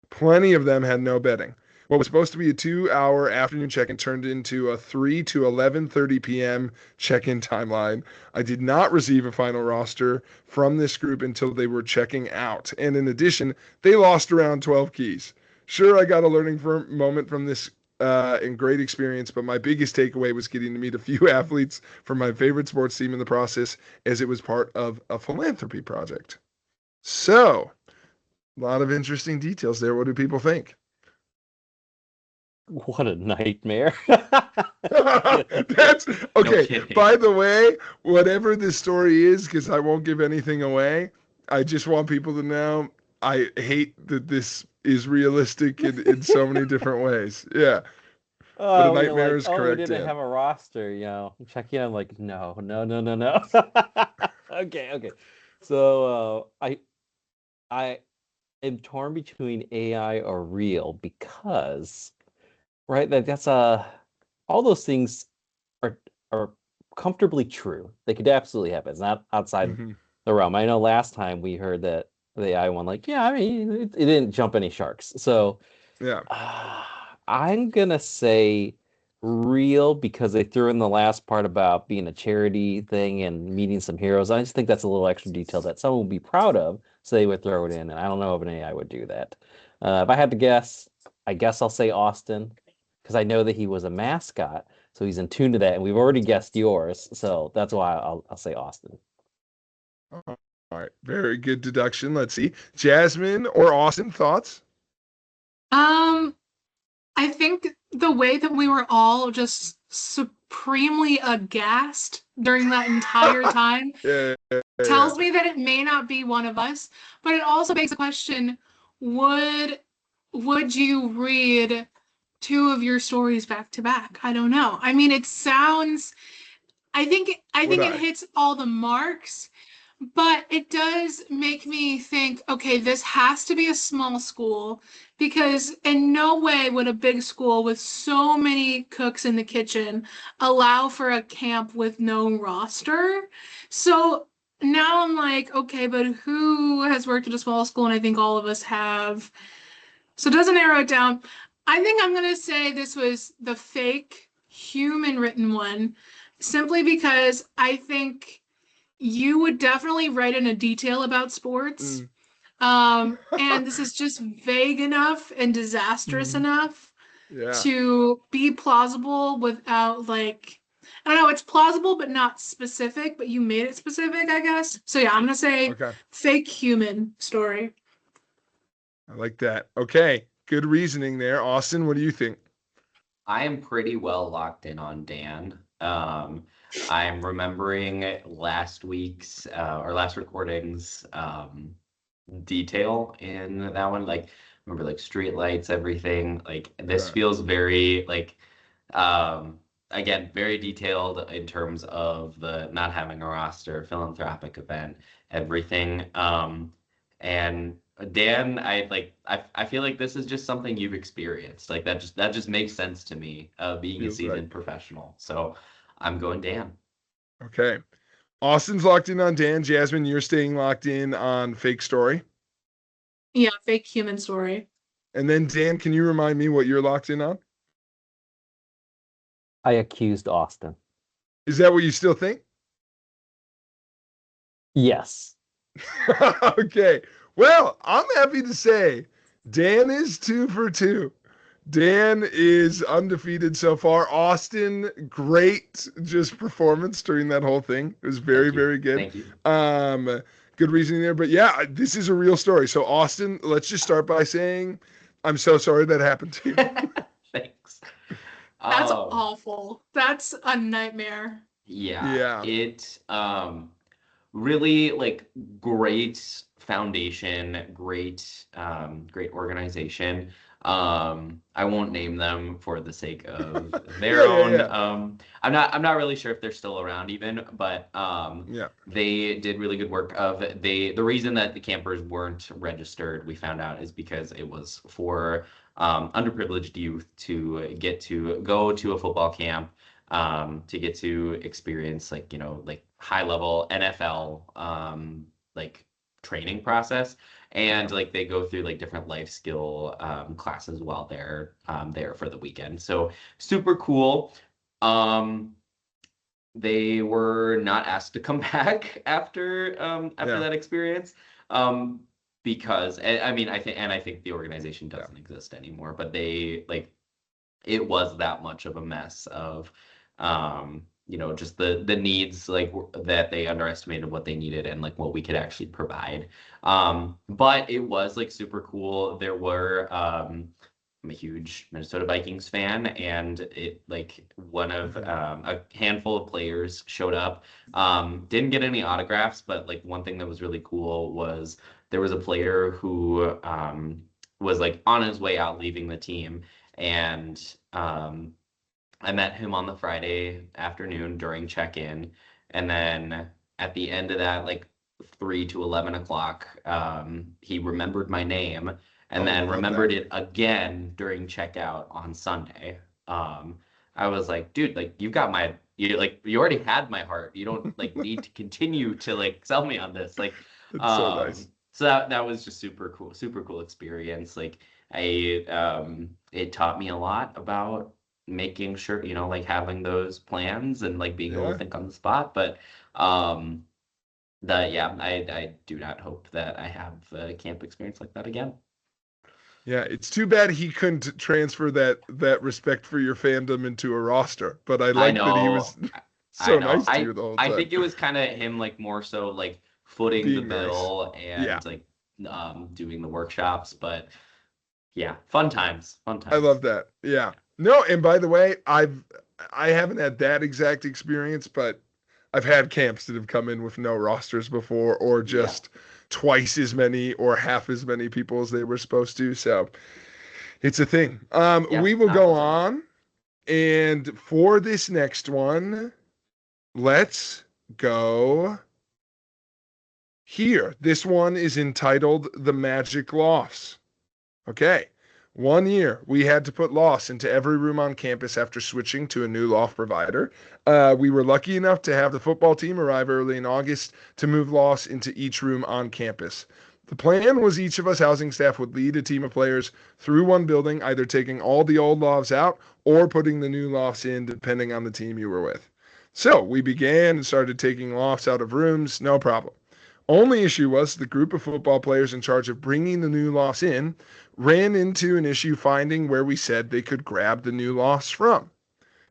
A: plenty of them had no bedding. What was supposed to be a 2-hour afternoon check-in turned into a 3 to 11:30 p.m. check-in timeline. I did not receive a final roster from this group until they were checking out. And in addition, they lost around 12 keys. Sure, I got a learning moment from this and great experience, but my biggest takeaway was getting to meet a few athletes from my favorite sports team in the process, as it was part of a philanthropy project. So, a lot of interesting details there. What do people think?
B: What a nightmare.
A: That's
C: No
A: okay.
C: kidding.
A: By the way, whatever this story is, because I won't give anything away, I just want people to know I hate that this is realistic in so many different ways. Yeah. But a
B: Oh, you're
A: nightmare
B: like,
A: is
B: oh, we
A: correct,
B: didn't
A: Dan.
B: have a roster, check in. I'm like, no. Okay. So I am torn between AI or real because, right, that's all those things are comfortably true. They could absolutely happen. It's not outside
A: Mhm.
B: the realm. I know last time we heard that the AI one, like, yeah, I mean, it didn't jump any sharks. So
A: Yeah.
B: I'm gonna say real because they threw in the last part about being a charity thing and meeting some heroes. I just think that's a little extra detail that someone would be proud of, so they would throw it in. And I don't know if an AI would do that. If I had to guess, I guess I'll say Austin because I know that he was a mascot, so he's in tune to that. And we've already guessed yours, so that's why I'll say Austin.
A: All right. Very good deduction. Let's see. Jasmine or Austin, thoughts?
D: I think the way that we were all just supremely aghast during that entire time
A: Yeah.
D: tells me that it may not be one of us, but it also begs the question, would you read 2 of your stories back to back? I don't know. I mean, it sounds I think
A: Would
D: it
A: I?
D: hits all the marks, but it does make me think, okay, this has to be a small school because in no way would a big school with so many cooks in the kitchen allow for a camp with no roster. So now I'm like, okay, but who has worked at a small school? And I think all of us have. So it doesn't narrow it down. I think I'm going to say this was the fake human written one simply because I think you would definitely write in a detail about sports.
A: Mm.
D: And this is just vague enough and disastrous enough
A: Yeah.
D: to be plausible without like, I don't know, it's plausible but not specific, but you made it specific, I guess. So yeah, I'm gonna say
A: Okay.
D: fake human story.
A: I like that. Okay. Good reasoning there. Austin, what do you think?
C: I am pretty well locked in on Dan. I'm remembering last week's or last recording's detail in that one. Like, remember like street lights, everything. Like this
A: Yeah.
C: feels very like again, very detailed in terms of the not having a roster, philanthropic event, everything. And Dan, I feel like this is just something you've experienced. Like that just makes sense to me, being a
A: Feels right.
C: seasoned professional. So I'm going Dan.
A: Okay. Austin's locked in on Dan. Jasmine, you're staying locked in on fake story.
D: Yeah, fake human story.
A: And then Dan, can you remind me what you're locked in on?
B: I accused Austin.
A: Is that what you still think?
B: Yes.
A: Okay. Well, I'm happy to say Dan is 2 for 2. Dan is undefeated so far. Austin, great just performance during that whole thing. It was very,
C: Thank you.
A: very good.
C: Thank you.
A: Good reasoning there. But yeah, this is a real story. So Austin, let's just start by saying I'm so sorry that happened to you.
C: Thanks.
D: That's awful. That's a nightmare.
C: Yeah. It really like great foundation, great organization. I won't name them for the sake of their own.
A: Yeah.
C: I'm not really sure if they're still around even, but
A: Yeah.
C: they did really good work. The reason that the campers weren't registered, we found out, is because it was for underprivileged youth to get to go to a football camp, to get to experience like high level NFL like training process, and like they go through like different life skill classes while they're there for the weekend. So super cool. They were not asked to come back after that experience, because I mean I think the organization doesn't exist anymore, but they like it was that much of a mess of just the needs like that they underestimated what they needed and like what we could actually provide. But it was like super cool. There were I'm a huge Minnesota Vikings fan, and it like one of a handful of players showed up. Didn't get any autographs, but like one thing that was really cool was there was a player who was like on his way out leaving the team, and I met him on the Friday afternoon during check-in, and then at the end of that, like 3 to 11 o'clock, he remembered my name, and then remembered it again during checkout on Sunday. I was like, dude, like you already had my heart. You don't like need to continue to like sell me on this. Like,
A: It's so nice.
C: So that was just super cool experience. Like it taught me a lot about making sure, like having those plans and like being able to think on the spot. But I do not hope that I have a camp experience like that again.
A: Yeah, it's too bad he couldn't transfer that respect for your fandom into a roster. But I like that he was so nice to you the whole time.
C: I think it was kind of him like more so like footing
A: Being
C: the bill and like doing the workshops. But yeah, fun times.
A: I love that. Yeah. No, and by the way, I haven't had that exact experience, but I've had camps that have come in with no rosters before, or just twice as many or half as many people as they were supposed to. So it's a thing. We will go on. And for this next one, let's go here. This one is entitled The Magic Loss. Okay. One year, we had to put loss into every room on campus after switching to a new loft provider. We were lucky enough to have the football team arrive early in August to move loss into each room on campus. The plan was each of us housing staff would lead a team of players through one building, either taking all the old lofts out or putting the new lofts in, depending on the team you were with. So we began and started taking lofts out of rooms, no problem. Only issue was the group of football players in charge of bringing the new lofts in ran into an issue finding where we said they could grab the new lofts from.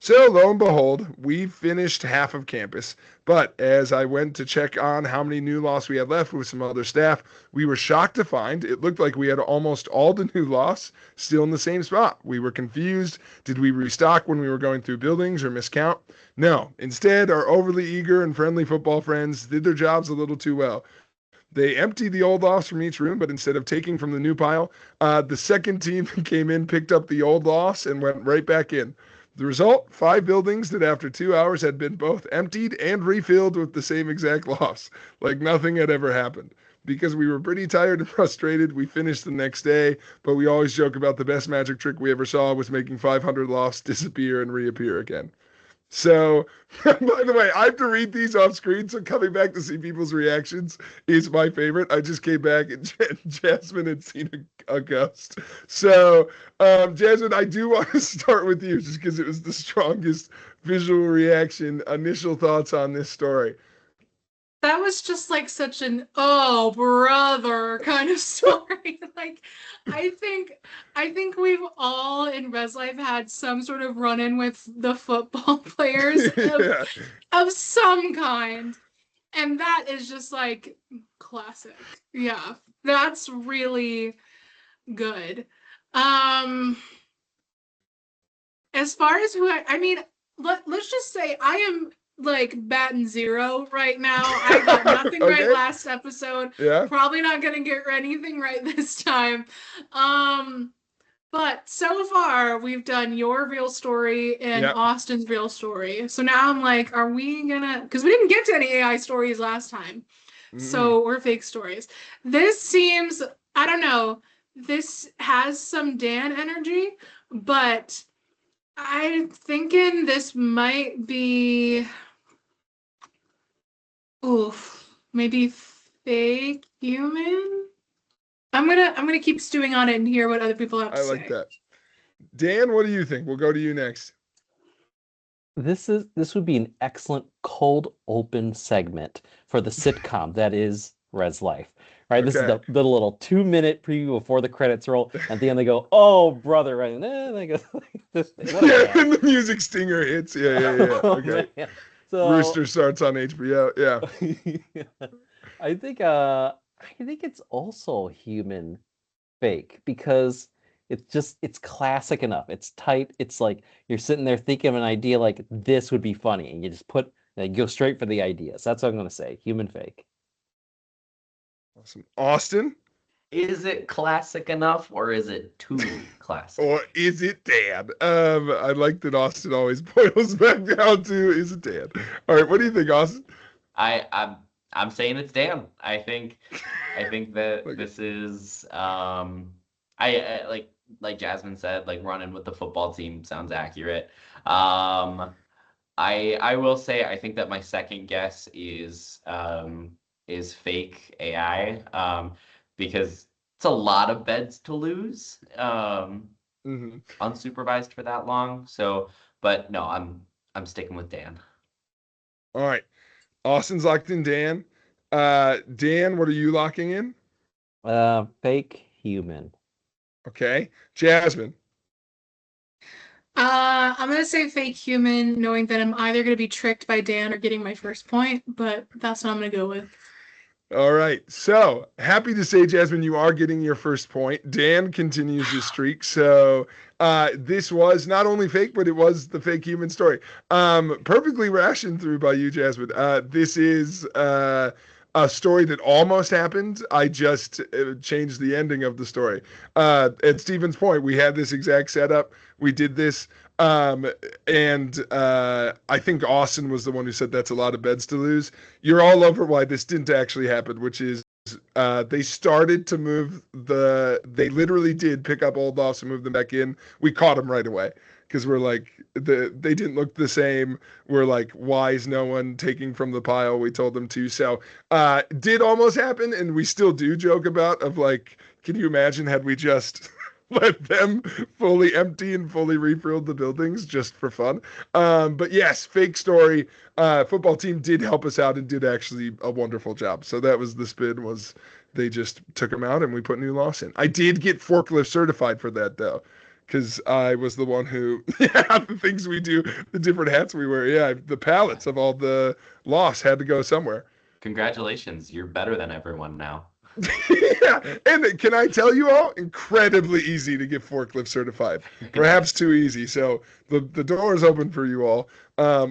A: So lo and behold, we finished half of campus, but as I went to check on how many new lofts we had left with some other staff, we were shocked to find it looked like we had almost all the new lofts still in the same spot. We were confused. Did we restock when we were going through buildings or miscount? No. Instead, our overly eager and friendly football friends did their jobs a little too well. They emptied the old lofts from each room, but instead of taking from the new pile, the second team came in, picked up the old lofts, and went right back in. The result, 5 buildings that after 2 hours had been both emptied and refilled with the same exact loss, like nothing had ever happened. Because we were pretty tired and frustrated, we finished the next day, but we always joke about the best magic trick we ever saw was making 500 loss disappear and reappear again. So, by the way, I have to read these off screen, so coming back to see people's reactions is my favorite. I just came back and Jasmine had seen a ghost. So, Jasmine, I do want to start with you just because it was the strongest visual reaction, initial thoughts on this story.
D: That was just like such an oh brother kind of story. Like I think we've all in Res Life had some sort of run-in with the football players
A: Yeah.
D: of some kind. And that is just like classic. Yeah. That's really good. As far as I mean, let's just say I am like batting zero right now. I got nothing
A: Okay.
D: right last episode.
A: Yeah.
D: Probably not gonna get anything right this time. But so far we've done your real story and
A: Yep.
D: Austin's real story. So now I'm like, are we gonna? Because we didn't get to any AI stories last time, so or fake stories. This seems, I don't know. This has some Dan energy, but I'm thinking this might be, maybe fake human. I'm gonna keep stewing on it and hear what other people have to
A: I
D: say.
A: like that. Dan, what do you think? We'll go to you next.
B: This would be an excellent cold open segment for the sitcom that is Res Life. Right, this is
A: Okay.
B: the little 2-minute preview before the credits roll. At the end, they go, "Oh, brother!" Right, and then they go, what a
A: Yeah,
B: band.
A: and the music stinger hits. Yeah.
B: Oh,
A: Okay.
B: man. So
A: Rooster starts on HBO. Yeah.
B: I think it's also human fake because it's classic enough. It's tight. It's like you're sitting there thinking of an idea like this would be funny, and you just go straight for the ideas. That's what I'm gonna say. Human fake.
A: Awesome. Austin,
C: Is it classic enough or is it too classic?
A: or is it Dan? I like that Austin always boils back down to is it Dan? All right, what do you think, Austin?
C: I'm saying it's Dan. I think that
A: Okay.
C: this is I like Jasmine said, like running with the football team sounds accurate. I will say I think that my second guess is fake AI because it's a lot of beds to lose unsupervised for that long. So, but no, I'm sticking with Dan.
A: All right. Austin's locked in Dan. Dan, what are you locking in?
B: Fake human.
A: Okay. Jasmine.
D: I'm gonna say fake human, knowing that I'm either gonna be tricked by Dan or getting my first point, but that's what I'm gonna go with.
A: All right. So happy to say, Jasmine, you are getting your first point. Dan continues his streak. So this was not only fake, but it was the fake human story. Perfectly rationed through by you, Jasmine. This is a story that almost happened. I just changed the ending of the story. At Stephen's point, we had this exact setup. We did this. And I think Austin was the one who said that's a lot of beds to lose. You're all over why this didn't actually happen, which is they started to move they literally did pick up old loss and move them back in. We caught them right away because we're like, they didn't look the same. We're like, why is no one taking from the pile? We told them to. So did almost happen. And we still do joke about of like, can you imagine had we just let them fully empty and fully refilled the buildings just for fun. But yes, fake story. Football team did help us out and did actually a wonderful job. So that was the spin, was they just took them out and we put new loss in. I did get forklift certified for that though, because I was the one who, the things we do, the different hats we wear. Yeah, the pallets of all the loss had to go somewhere.
C: Congratulations, you're better than everyone now.
A: Yeah, and can I tell you all, incredibly easy to get forklift certified. Perhaps too easy. So the door is open for you all.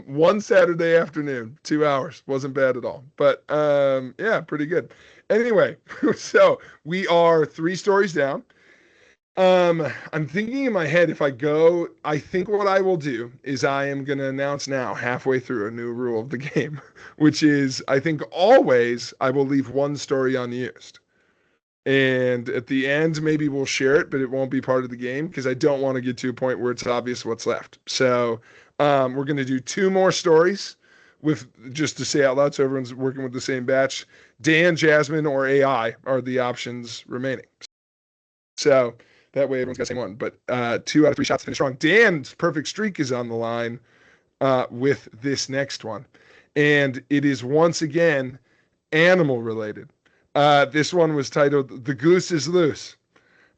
A: One Saturday afternoon, 2 hours, wasn't bad at all. But yeah, pretty good. Anyway, so we are 3 stories down. I'm thinking in my head, if I go, I think what I will do is I am going to announce now, halfway through, a new rule of the game, which is I think always I will leave one story unused. And at the end, maybe we'll share it, but it won't be part of the game because I don't want to get to a point where it's obvious what's left. So we're going to do two more stories with just to say out loud so everyone's working with the same batch. Dan, Jasmine, or AI are the options remaining. So that way everyone's got the same one. But 2 out of 3 shots to finish strong. Dan's perfect streak is on the line with this next one. And it is once again animal related. This one was titled "The Goose is Loose."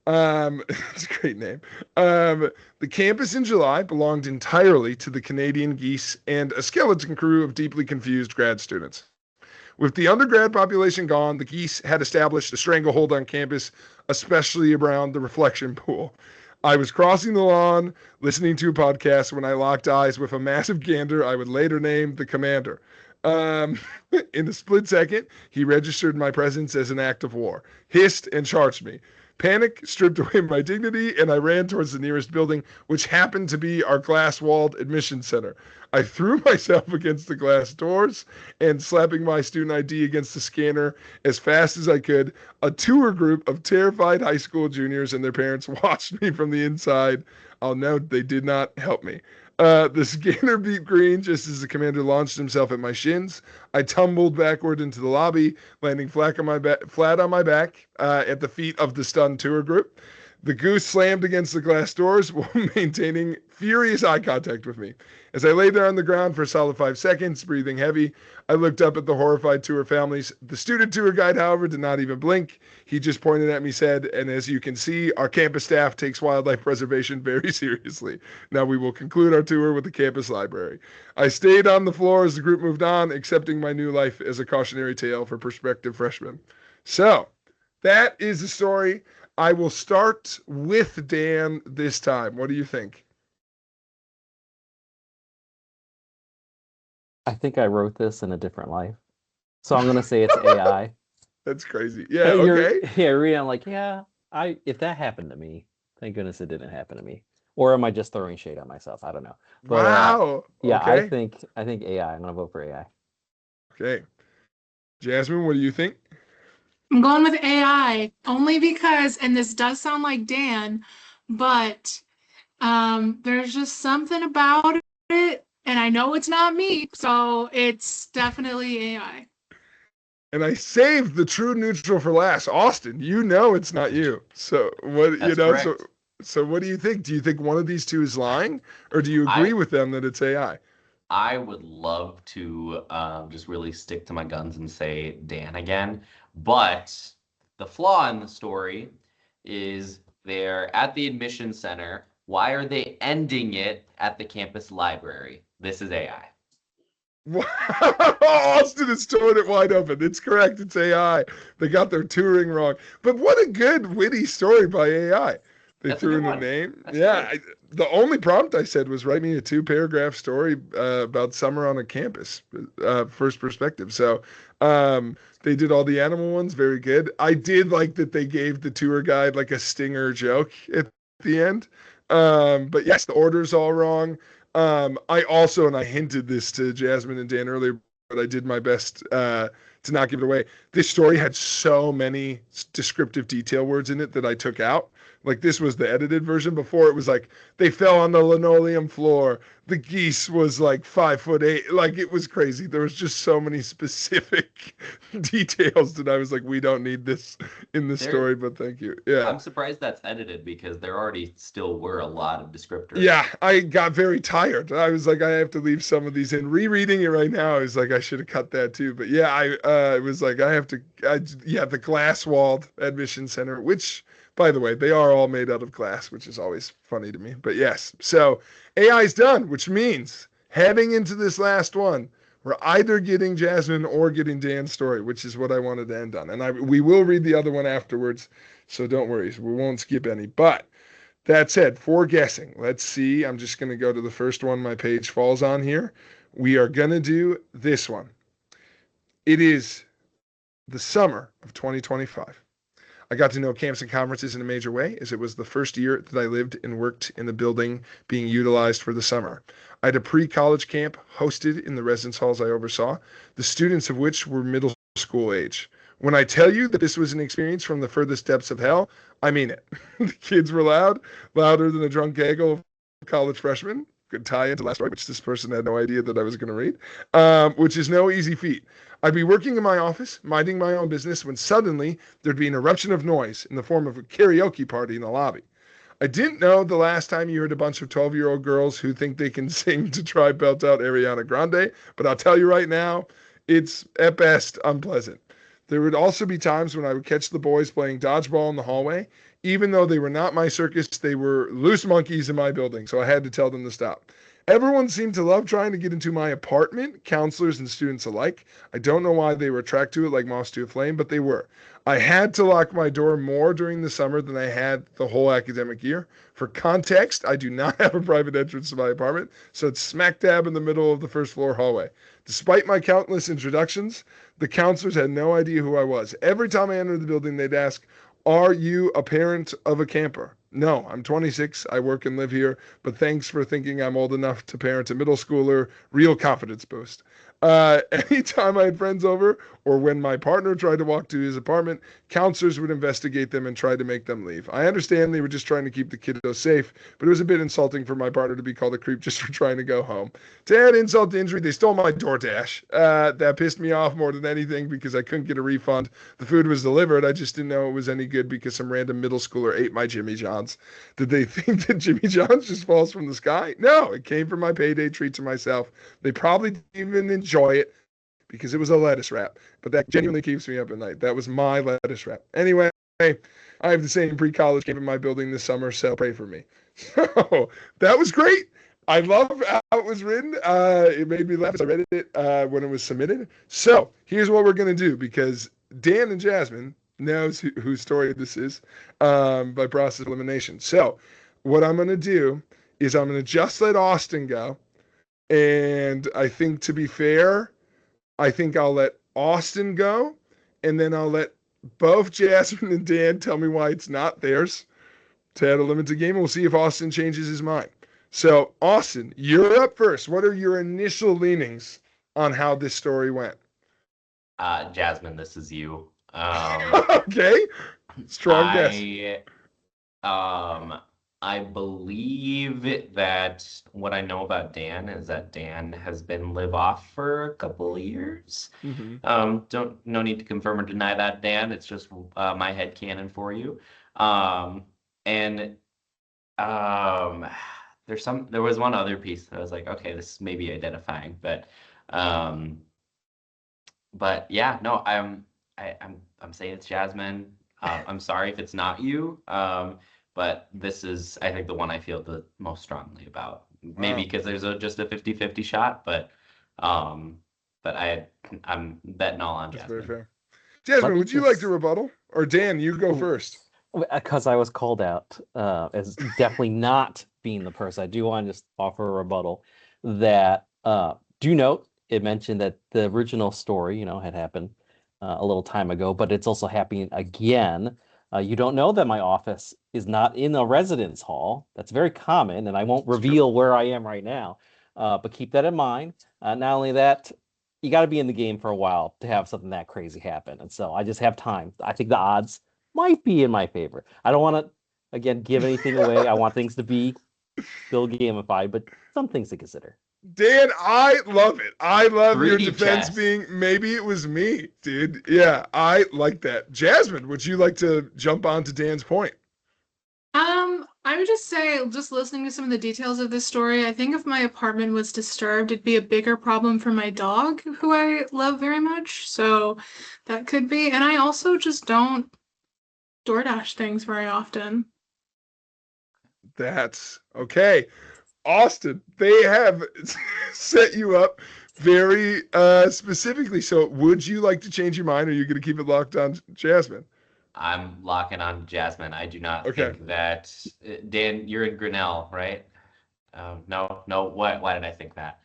A: It's a great name. The campus in July belonged entirely to the Canadian geese and a skeleton crew of deeply confused grad students. With the undergrad population gone, the geese had established a stranglehold on campus, especially around the reflection pool. I was crossing the lawn, listening to a podcast when I locked eyes with a massive gander I would later name the commander. Um, in a split second, he registered my presence as an act of war, hissed and charged me. Panic stripped away my dignity, and I ran towards the nearest building, which happened to be our glass-walled admission center. I threw myself against the glass doors and, slapping my student ID against the scanner as fast as I could, a tour group of terrified high school juniors and their parents watched me from the inside. I'll note they did not help me. The scanner beat green just as the commander launched himself at my shins. I tumbled backward into the lobby, landing flat on my back at the feet of the stunned tour group. The goose slammed against the glass doors while maintaining furious eye contact with me. As I lay there on the ground for a solid 5 seconds, breathing heavy, I looked up at the horrified tour families. The student tour guide, however, did not even blink. He just pointed at me, said, "And as you can see, our campus staff takes wildlife preservation very seriously. Now we will conclude our tour with the campus library." I stayed on the floor as the group moved on, accepting my new life as a cautionary tale for prospective freshmen. So, that is the story. I will start with Dan this time. What do you think?
B: I think I wrote this in a different life. So I'm gonna say it's AI.
A: That's crazy. Yeah, okay.
B: I'm like, yeah, if that happened to me, thank goodness it didn't happen to me. Or am I just throwing shade on myself? I don't know. But
A: wow.
B: Yeah,
A: okay.
B: I think AI. I'm gonna vote for AI.
A: Okay. Jasmine, what do you think?
D: I'm going with AI only because, and this does sound like Dan, but there's just something about it, and I know it's not me, so it's definitely AI.
A: And I saved the true neutral for last. Austin, you know it's not you. So what
C: That's
A: you know,
C: correct.
A: so what do you think? Do you think one of these two is lying, or do you agree with them that it's AI?
C: I would love to just really stick to my guns and say Dan again, but the flaw in the story is they're at the admission center. Why are they ending it at the campus library? This is AI.
A: Wow, Austin is throwing it wide open. It's correct. It's AI. They got their touring wrong. But what a good, witty story by AI. They
C: That's a
A: threw
C: good
A: in a
C: one.
A: name.
C: That's
A: Yeah.
C: good.
A: The only prompt I said was write me a 2-paragraph story about summer on a campus, first perspective. So they did all the animal ones. Very good. I did like that they gave the tour guide like a stinger joke at the end. But yes, the order's all wrong. I also, and I hinted this to Jasmine and Dan earlier, but I did my best to not give it away. This story had so many descriptive detail words in it that I took out. Like this was the edited version. Before it was like they fell on the linoleum floor. The geese was like 5'8". Like it was crazy. There was just so many specific details that I was like, we don't need this in the story, but thank you. Yeah.
C: I'm surprised that's edited because there already still were a lot of descriptors.
A: Yeah, I got very tired. I was like, I have to leave some of these in. Rereading it right now, I was like, I should have cut that too. But yeah, I was like, I have to. Yeah, the glass walled admission center, which, by the way, they are all made out of glass, which is always funny to me. But yes, so AI's done, which means heading into this last one, we're either getting Jasmine or getting Dan's story, which is what I wanted to end on. And we will read the other one afterwards, so don't worry, we won't skip any. But that said, for guessing, let's see. I'm just going to go to the first one my page falls on here. We are going to do this one. It is the summer of 2025. I got to know camps and conferences in a major way, as it was the first year that I lived and worked in the building being utilized for the summer. I had a pre-college camp hosted in the residence halls I oversaw, the students of which were middle school age. When I tell you that this was an experience from the furthest depths of hell, I mean it. The kids were loud, louder than a drunk gaggle of college freshmen. Good tie into last story, which this person had no idea that I was going to read, which is no easy feat. I'd be working in my office, minding my own business, when suddenly there'd be an eruption of noise in the form of a karaoke party in the lobby. I didn't know the last time you heard a bunch of 12-year-old girls who think they can sing to try belt out Ariana Grande, but I'll tell you right now, it's at best unpleasant. There would also be times when I would catch the boys playing dodgeball in the hallway. Even though they were not my circus, they were loose monkeys in my building, so I had to tell them to stop. Everyone seemed to love trying to get into my apartment, counselors and students alike. I don't know why they were attracted to it like moths to a flame, but they were. I had to lock my door more during the summer than I had the whole academic year. For context, I do not have a private entrance to my apartment, so it's smack dab in the middle of the first floor hallway. Despite my countless introductions, the counselors had no idea who I was. Every time I entered the building, they'd ask, "Are you a parent of a camper?" No, I'm 26. I work and live here, but thanks for thinking I'm old enough to parent a middle schooler. Real confidence boost. Anytime I had friends over or when my partner tried to walk to his apartment, counselors would investigate them and try to make them leave. I understand they were just trying to keep the kiddos safe, but it was a bit insulting for my partner to be called a creep just for trying to go home. To add insult to injury, they stole my DoorDash. That pissed me off more than anything because I couldn't get a refund. The food was delivered. I just didn't know it was any good because some random middle schooler ate my Jimmy John's. Did they think that Jimmy John's just falls from the sky? No, it came from my payday treat to myself. They probably didn't even enjoy it because it was a lettuce wrap, but that genuinely keeps me up at night. That was my lettuce wrap. Anyway, I have the same pre-college camp in my building this summer, so pray for me. So that was great. I love how it was written. It made me laugh as I read it when it was submitted. So here's what we're going to do, because Dan and Jasmine knows whose story this is by process of elimination. So what I'm going to do is I'm going to just let Austin go. And I think, to be fair, I think I'll let Austin go, and then I'll let both Jasmine and Dan tell me why it's not theirs to add a limited game, and we'll see if Austin changes his mind. So, Austin, you're up first. What are your initial leanings on how this story went?
C: Jasmine, this is you.
A: Okay. Strong guess.
C: I believe that what I know about Dan is that Dan has been live off for a couple of years.
A: Mm-hmm.
C: No need to confirm or deny that, Dan. It's just my headcanon for you. And there was one other piece that I was like, okay, this may be identifying, but yeah, no, I'm saying it's Jasmine. I'm sorry if it's not you. But this is, I think, the one I feel the most strongly about. Maybe because there's just a 50-50 shot, but I'm betting all on
A: That's
C: Jasmine.
A: very fair. Jasmine, would you like to rebuttal? Or Dan, you go first.
B: Because I was called out as definitely not being the person. I do want to just offer a rebuttal that do note it mentioned that the original story, had happened a little time ago, but it's also happening again. You don't know that my office is not in a residence hall. That's very common, and I won't reveal where I am right now. But keep that in mind. Not only that, you got to be in the game for a while to have something that crazy happen. And so I just have time. I think the odds might be in my favor. I don't want to, again, give anything away. I want things to be still gamified, but some things to consider.
A: Dan, I love it. I love your
C: 3D
A: defense
C: chess.
A: being, maybe it was me, dude. Yeah, I like that. Jasmine, would you like to jump on to Dan's point?
D: I would just say, just listening to some of the details of this story, I think if my apartment was disturbed, it'd be a bigger problem for my dog, who I love very much. So that could be. And I also just don't DoorDash things very often.
A: That's okay. Austin, they have set you up very specifically. So would you like to change your mind, or are you going to keep it locked on Jasmine?
C: I'm locking on Jasmine. I do not
A: Okay.
C: think that Dan, you're in Grinnell, right? No. Why did I think that?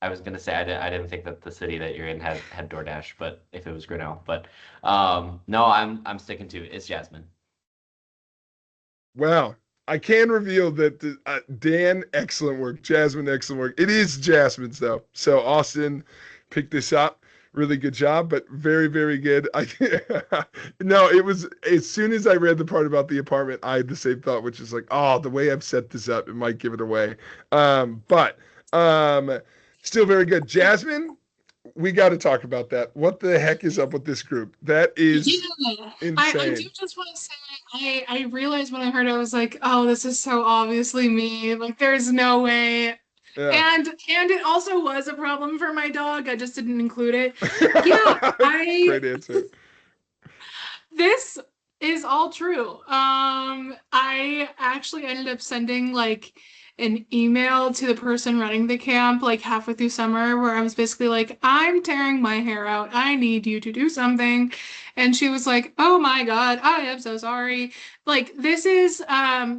C: I was gonna say I didn't think that the city that you're in had DoorDash, but if it was Grinnell, but no, I'm sticking to it. It's Jasmine.
A: Well, I can reveal that Dan, excellent work. Jasmine, excellent work. It is Jasmine's though. So Austin picked this up. Really good job, but very, very good. No, it was as soon as I read the part about the apartment, I had the same thought, which is like, oh, the way I've set this up, it might give it away. But still very good. Jasmine, we got to talk about that. What the heck is up with this group? That is insane.
D: I do just want to say, I realized when I heard it, I was like, oh, this is so obviously me. Like, there's no way.
A: Yeah.
D: And it also was a problem for my dog. I just didn't include it. Yeah,
A: Great answer.
D: This is all true. I actually ended up sending like an email to the person running the camp like halfway through summer where I was basically like, I'm tearing my hair out. I need you to do something. And she was like, oh my God, I am so sorry. Like this is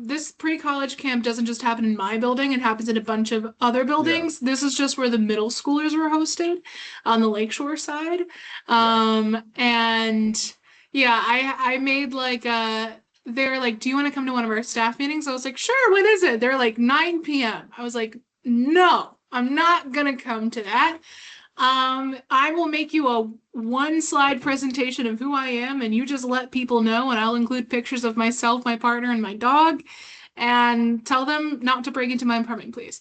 D: this pre-college camp doesn't just happen in my building, it happens in a bunch of other buildings. Yeah. This is just where the middle schoolers were hosted on the Lakeshore side. And yeah, I made like they're like, do you want to come to one of our staff meetings? I was like, sure, what is it? They're like 9 p.m. I was like, no, I'm not gonna come to that. I will make you a 1-slide presentation of who I am, and you just let people know, and I'll include pictures of myself, my partner, and my dog, and tell them not to break into my apartment, please.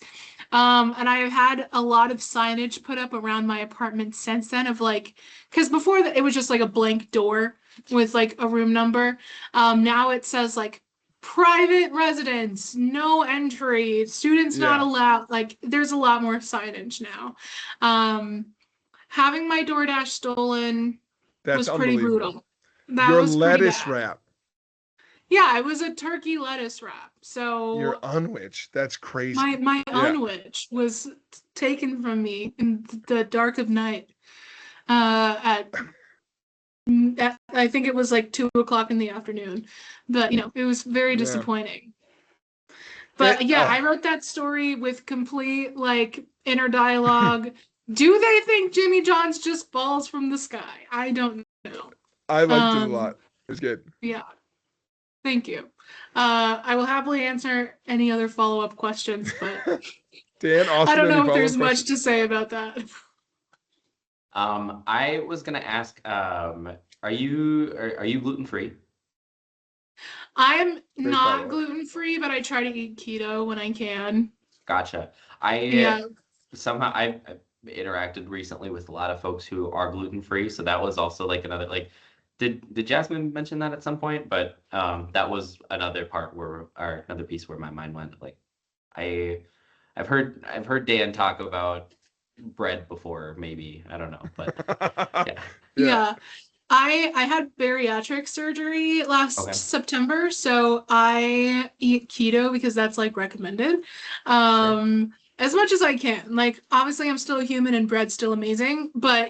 D: And I have had a lot of signage put up around my apartment since then of like, because before that it was just like a blank door with like a room number. Now it says like private residence, no entry, students not allowed. Like there's a lot more signage now. Having my DoorDash stolen was pretty brutal.
A: Your lettuce wrap.
D: Yeah, it was a turkey lettuce wrap. So
A: your unwich, that's crazy.
D: My unwich was taken from me in the dark of night. At I think it was like 2:00 in the afternoon, but it was very disappointing. But I wrote that story with complete like inner dialogue. Do they think Jimmy John's just falls from the sky? I don't know.
A: I liked it a lot. It was good.
D: Yeah. Thank you. I will happily answer any other follow-up questions, but
A: Dan, Austin,
D: I don't know if there's much to say about that.
C: I was gonna ask, are you gluten-free?
D: I'm not gluten-free, but I try to eat keto when I can.
C: Gotcha. Somehow I've interacted recently with a lot of folks who are gluten-free, so that was also like another like. Did Jasmine mention that at some point? But that was another part or another piece where my mind went. Like, I've heard Dan talk about bread before, maybe, I don't know, but
D: yeah. I had bariatric surgery last September, so I eat keto because that's like recommended. As much as I can. Like obviously I'm still a human and bread's still amazing, but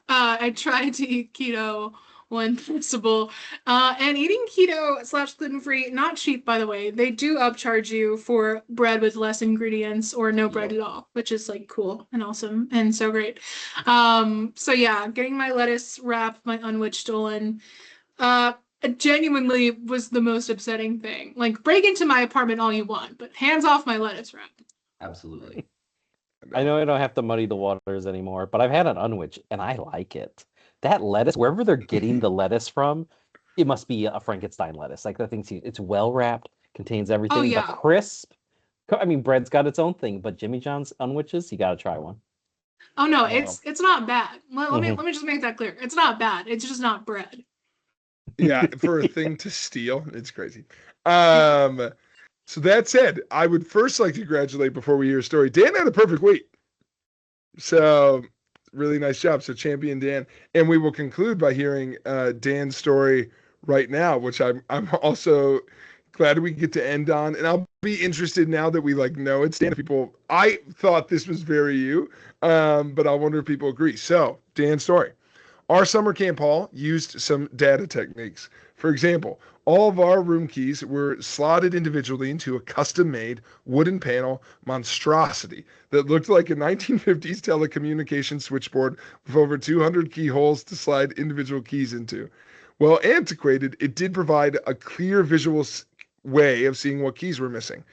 D: I try to eat keto when possible. And eating keto / gluten-free, not cheap, by the way. They do upcharge you for bread with less ingredients or no bread at all, which is like cool and awesome and so great. So yeah, getting my lettuce wrap, my unwich stolen, genuinely was the most upsetting thing. Like break into my apartment all you want, but hands off my lettuce wrap.
C: Absolutely.
B: I know I don't have to muddy the waters anymore, but I've had an unwich and I like it. That lettuce, wherever they're getting the lettuce from, it must be a Frankenstein lettuce. Like that thing's, it's well wrapped, contains everything. Oh, yeah. The crisp. I mean, bread's got its own thing, but Jimmy John's unwiches, you got to try one.
D: Oh no, it's not bad. Let me just make that clear. It's not bad. It's just not bread.
A: Yeah, for a thing to steal, it's crazy. So that said, I would first like to congratulate before we hear a story. Dan had a perfect week. So really nice job. So champion Dan. And we will conclude by hearing Dan's story right now, which I'm also glad we get to end on. And I'll be interested now that we know it's Dan. People, I thought this was very you, but I wonder if people agree. So Dan's story. Our summer camp hall used some data techniques. For example, All of our room keys were slotted individually into a custom-made wooden panel monstrosity that looked like a 1950s telecommunications switchboard with over 200 keyholes to slide individual keys into. While antiquated, it did provide a clear visual way of seeing what keys were missing.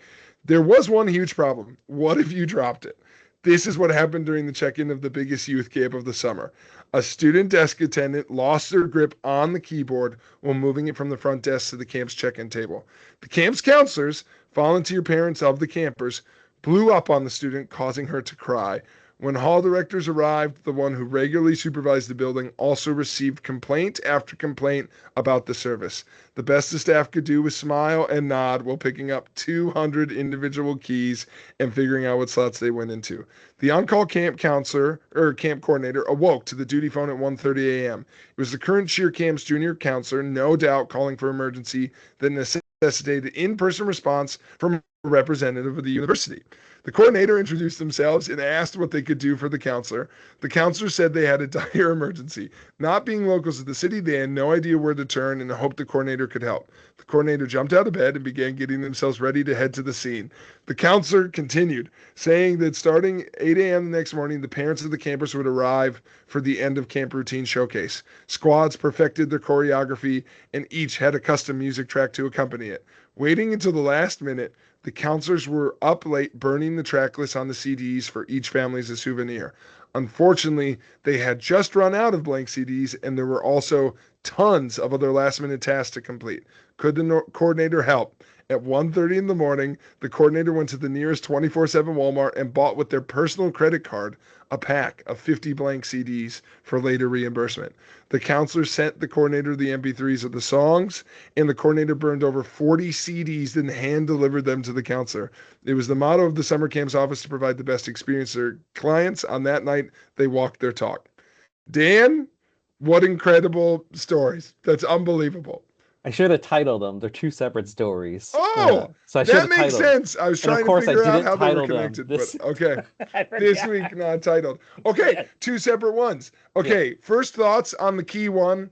A: There was one huge problem. What if you dropped it? This is what happened during the check-in of the biggest youth camp of the summer. A student desk attendant lost their grip on the keyboard while moving it from the front desk to the camp's check-in table. The camp's counselors, volunteer parents of the campers, blew up on the student, causing her to cry. When hall directors arrived, the one who regularly supervised the building also received complaint after complaint about the service. The best the staff could do was smile and nod while picking up 200 individual keys and figuring out what slots they went into. The on-call camp counselor or camp coordinator awoke to the duty phone at 1:30 a.m. It was the current cheer camp's junior counselor, no doubt calling for emergency that necessitated in-person response from a representative of the university. The coordinator introduced themselves and asked what they could do for the counselor. The counselor said they had a dire emergency. Not being locals of the city, they had no idea where to turn and hoped the coordinator could help. The coordinator jumped out of bed and began getting themselves ready to head to the scene. The counselor continued, saying that starting 8 a.m. the next morning, the parents of the campers would arrive for the end of camp routine showcase. Squads perfected their choreography and each had a custom music track to accompany it. Waiting until the last minute, the counselors were up late burning the track list on the CDs for each family as a souvenir. Unfortunately, they had just run out of blank CDs and there were also tons of other last-minute tasks to complete. Could the coordinator help? At 1:30 in the morning, the coordinator went to the nearest 24/7 Walmart and bought with their personal credit card a pack of 50 blank CDs for later reimbursement. The counselor sent the coordinator the MP3s of the songs, and the coordinator burned over 40 CDs and hand-delivered them to the counselor. It was the motto of the summer camp's office to provide the best experience to their clients. On that night, they walked their talk. Dan, what incredible stories. That's unbelievable.
B: I should have titled them. They're two separate stories.
A: Oh,
B: so I should
A: that
B: have
A: makes
B: titled
A: sense. I was
B: And of
A: trying to
B: course, I
A: figure out
B: didn't
A: how they were
B: title them.
A: connected,
B: This-
A: but okay.
B: I
A: This
B: forgot.
A: week, not titled. Okay, two separate ones. Okay, first thoughts on the key one.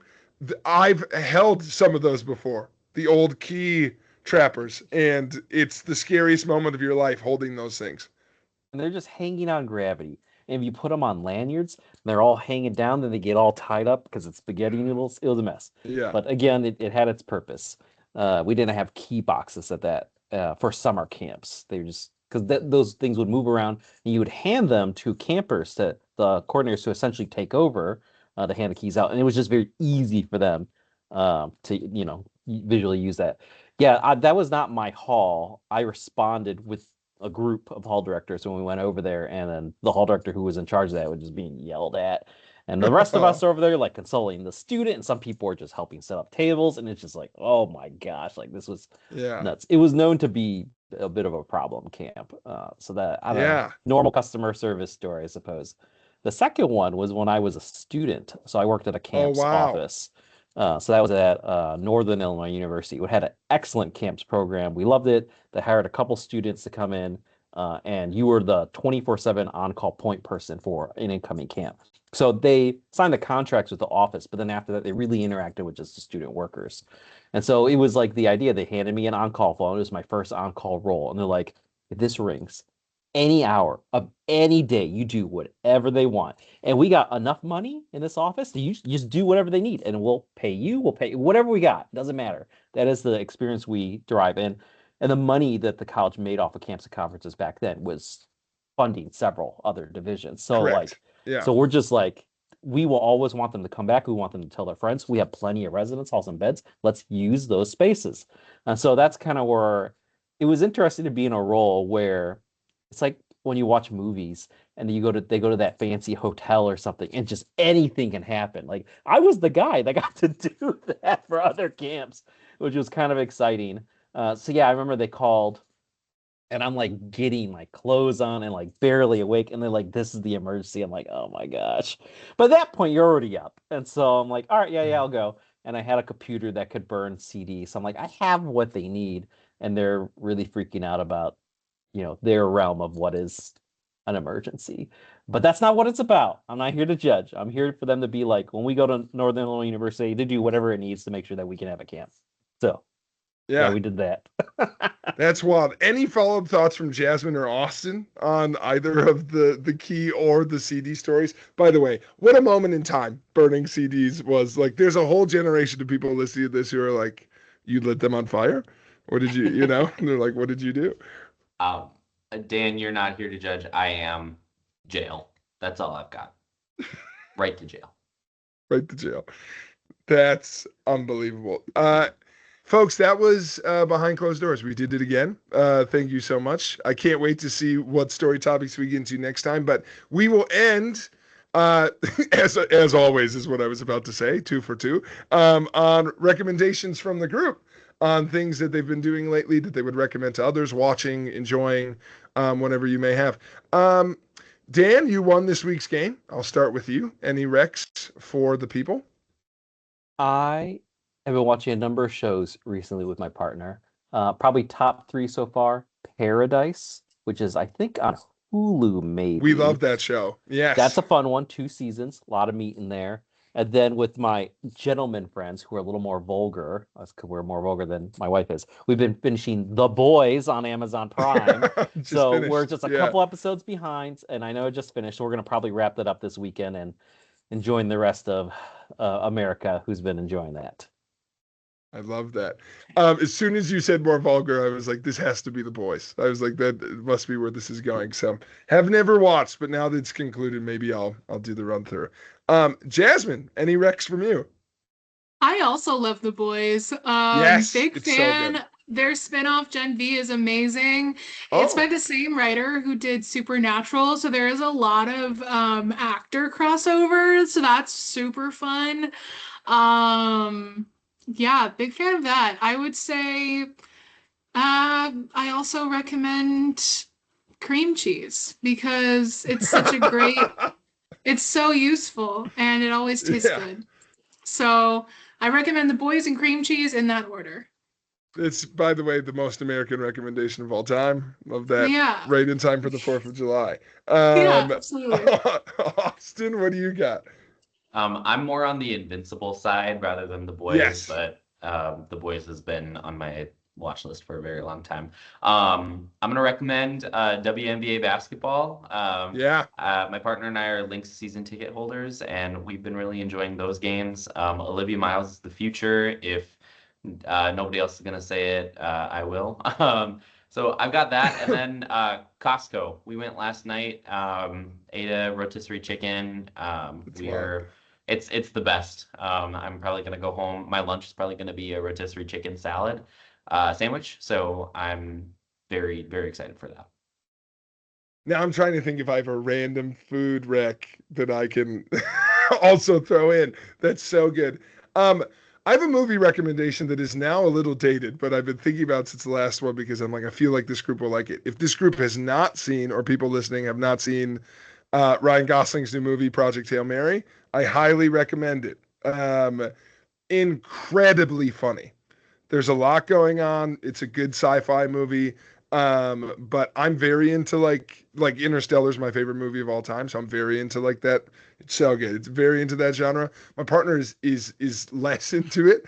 A: I've held some of those before, the old key trappers, and it's the scariest moment of your life holding those things.
B: And they're just hanging on gravity. And if you put them on lanyards, they're all hanging down, then they get all tied up because it's spaghetti noodles. It was a mess.
A: Yeah.
B: But again, it had its purpose. We didn't have key boxes at that for summer camps. They were just because those things would move around, and you would hand them to campers, to the coordinators, to essentially take over to hand the keys out, and it was just very easy for them to visually use that. Yeah, that was not my hall. I responded with a group of hall directors when we went over there, and then the hall director who was in charge of that was just being yelled at. And the rest of us are over there like consoling the student, and some people are just helping set up tables, and it's just like, oh my gosh, like this was nuts. It was known to be a bit of a problem camp. So that I don't know, normal customer service story, I suppose. The second one was when I was a student. So I worked at a camp's office. So that was at Northern Illinois University. It had an excellent camps program. We loved it. They hired a couple students to come in, and you were the 24/7 on-call point person for an incoming camp. So they signed the contracts with the office, but then after that, they really interacted with just the student workers. And so it was like the idea, they handed me an on-call phone. It was my first on-call role. And they're like, if this rings any hour of any day, you do whatever they want. And we got enough money in this office that you just do whatever they need. And we'll pay you, whatever we got. Doesn't matter. That is the experience we derive in. And the money that the college made off of camps and conferences back then was funding several other divisions. So
A: Correct.
B: So we're just like, we will always want them to come back. We want them to tell their friends. We have plenty of residence halls and beds. Let's use those spaces. And so that's kind of where it was interesting to be in a role where it's like when you watch movies and they go to that fancy hotel or something, and just anything can happen. Like I was the guy that got to do that for other camps, which was kind of exciting. So yeah, I remember they called, and I'm like getting my clothes on and like barely awake, and they're like, "This is the emergency." I'm like, "Oh my gosh!" But at that point, you're already up, and so I'm like, "All right, yeah, I'll go." And I had a computer that could burn CDs, so I'm like, I have what they need, and they're really freaking out about, their realm of what is an emergency. But that's not what it's about. I'm not here to judge. I'm here for them to be like, when we go to Northern Illinois University, to do whatever it needs to make sure that we can have a camp. So Yeah,
A: Yeah,
B: we did that.
A: that's wild. Any follow-up thoughts from Jasmine or Austin on either of the key or the CD stories? By the way, what a moment in time burning CDs was. Like, there's a whole generation of people listening to this who are like, you lit them on fire? What did you, you know? And they're like, what did you do?
C: Um, Dan, you're not here to judge. I am jail. That's all I've got. Right to jail.
A: Right to jail. That's unbelievable. Folks, that was Behind Closed Doors. We did it again. Thank you so much. I can't wait to see what story topics we get into next time, but we will end uh, as always is what I was about to say, 2 for 2, on recommendations from the group on things that they've been doing lately that they would recommend to others, watching, enjoying, whatever you may have. Dan, you won this week's game. I'll start with you. Any recs for the people?
B: I have been watching a number of shows recently with my partner. Probably top 3 so far. Paradise, which is I think on Hulu, maybe.
A: We love that show. Yes.
B: That's a fun one. 2 seasons, a lot of meat in there. And then with my gentleman friends who are a little more vulgar, we're more vulgar than my wife is, we've been finishing The Boys on Amazon Prime. We're just a couple episodes behind, and I know it just finished. So we're going to probably wrap that up this weekend and enjoying the rest of America who's been enjoying that.
A: I love that. As soon as you said more vulgar, I was like, this has to be The Boys. I was like, that must be where this is going. So have never watched, but now that it's concluded, maybe I'll do the run through. Jasmine, any recs from you?
D: I also love The Boys.
A: Yes,
D: Big
A: it's so
D: fan.
A: good.
D: Their spinoff Gen V is amazing. It's by the same writer who did Supernatural, so there is a lot of actor crossovers. So that's super fun. Yeah, big fan of that. I would say I also recommend cream cheese because it's such a great, it's so useful and it always tastes good. So I recommend The Boys and cream cheese in that order.
A: It's, by the way, the most American recommendation of all time. Love that.
D: Yeah.
A: Right in time for the 4th of July.
D: Yeah, absolutely.
A: Austin, what do you got?
C: I'm more on the Invincible side rather than The Boys,
A: Yes.
C: but The Boys has been on my watch list for a very long time. I'm going to recommend WNBA basketball. My partner and I are Lynx season ticket holders, and we've been really enjoying those games. Olivia Miles is the future. If nobody else is going to say it, I will. So I've got that. And then Costco. We went last night, ate a rotisserie chicken. It's the best. I'm probably going to go home. My lunch is probably going to be a rotisserie chicken salad sandwich. So I'm very, very excited for that.
A: Now I'm trying to think if I have a random food rec that I can also throw in. That's so good. I have a movie recommendation that is now a little dated, but I've been thinking about since the last one because I'm like, I feel like this group will like it. If this group has not seen, or people listening have not seen, Ryan Gosling's new movie, Project Hail Mary, I highly recommend it. Incredibly funny. There's a lot going on. It's a good sci-fi movie. But I'm very into like Interstellar's my favorite movie of all time, so I'm very into like that. It's so good. It's very into that genre. My partner is less into it.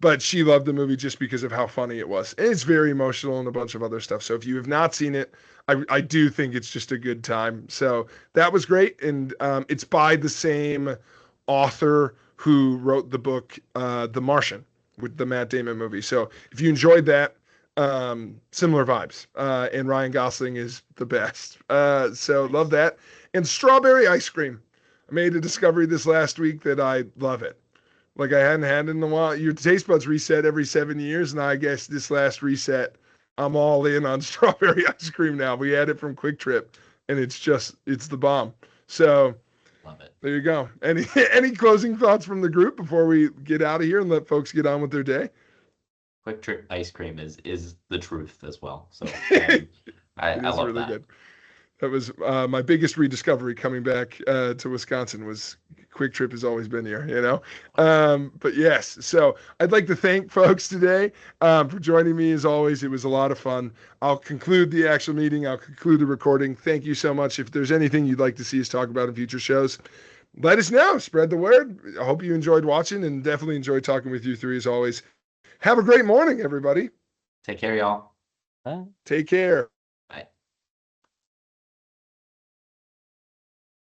A: But she loved the movie just because of how funny it was. And it's very emotional and a bunch of other stuff. So if you have not seen it, I do think it's just a good time. So that was great. And it's by the same author who wrote the book The Martian, with the Matt Damon movie. So if you enjoyed that, similar vibes. And Ryan Gosling is the best. So love that. And strawberry ice cream. I made a discovery this last week that I love it. Like I hadn't had it in a while. Your taste buds reset every 7 years, and I guess this last reset, I'm all in on strawberry ice cream now. We had it from Quick Trip, and it's the bomb. So
C: love it.
A: There you go. Any closing thoughts from the group before we get out of here and let folks get on with their day?
C: Quick Trip ice cream is the truth as well. So I
A: It is
C: love
A: really
C: that.
A: good. That was my biggest rediscovery coming back to Wisconsin was Quick Trip has always been here, you know? But yes, so I'd like to thank folks today for joining me. As always, it was a lot of fun. I'll conclude the actual meeting. I'll conclude the recording. Thank you so much. If there's anything you'd like to see us talk about in future shows, let us know. Spread the word. I hope you enjoyed watching and definitely enjoyed talking with you three as always. Have a great morning, everybody.
C: Take care, y'all.
B: Bye.
A: Take care.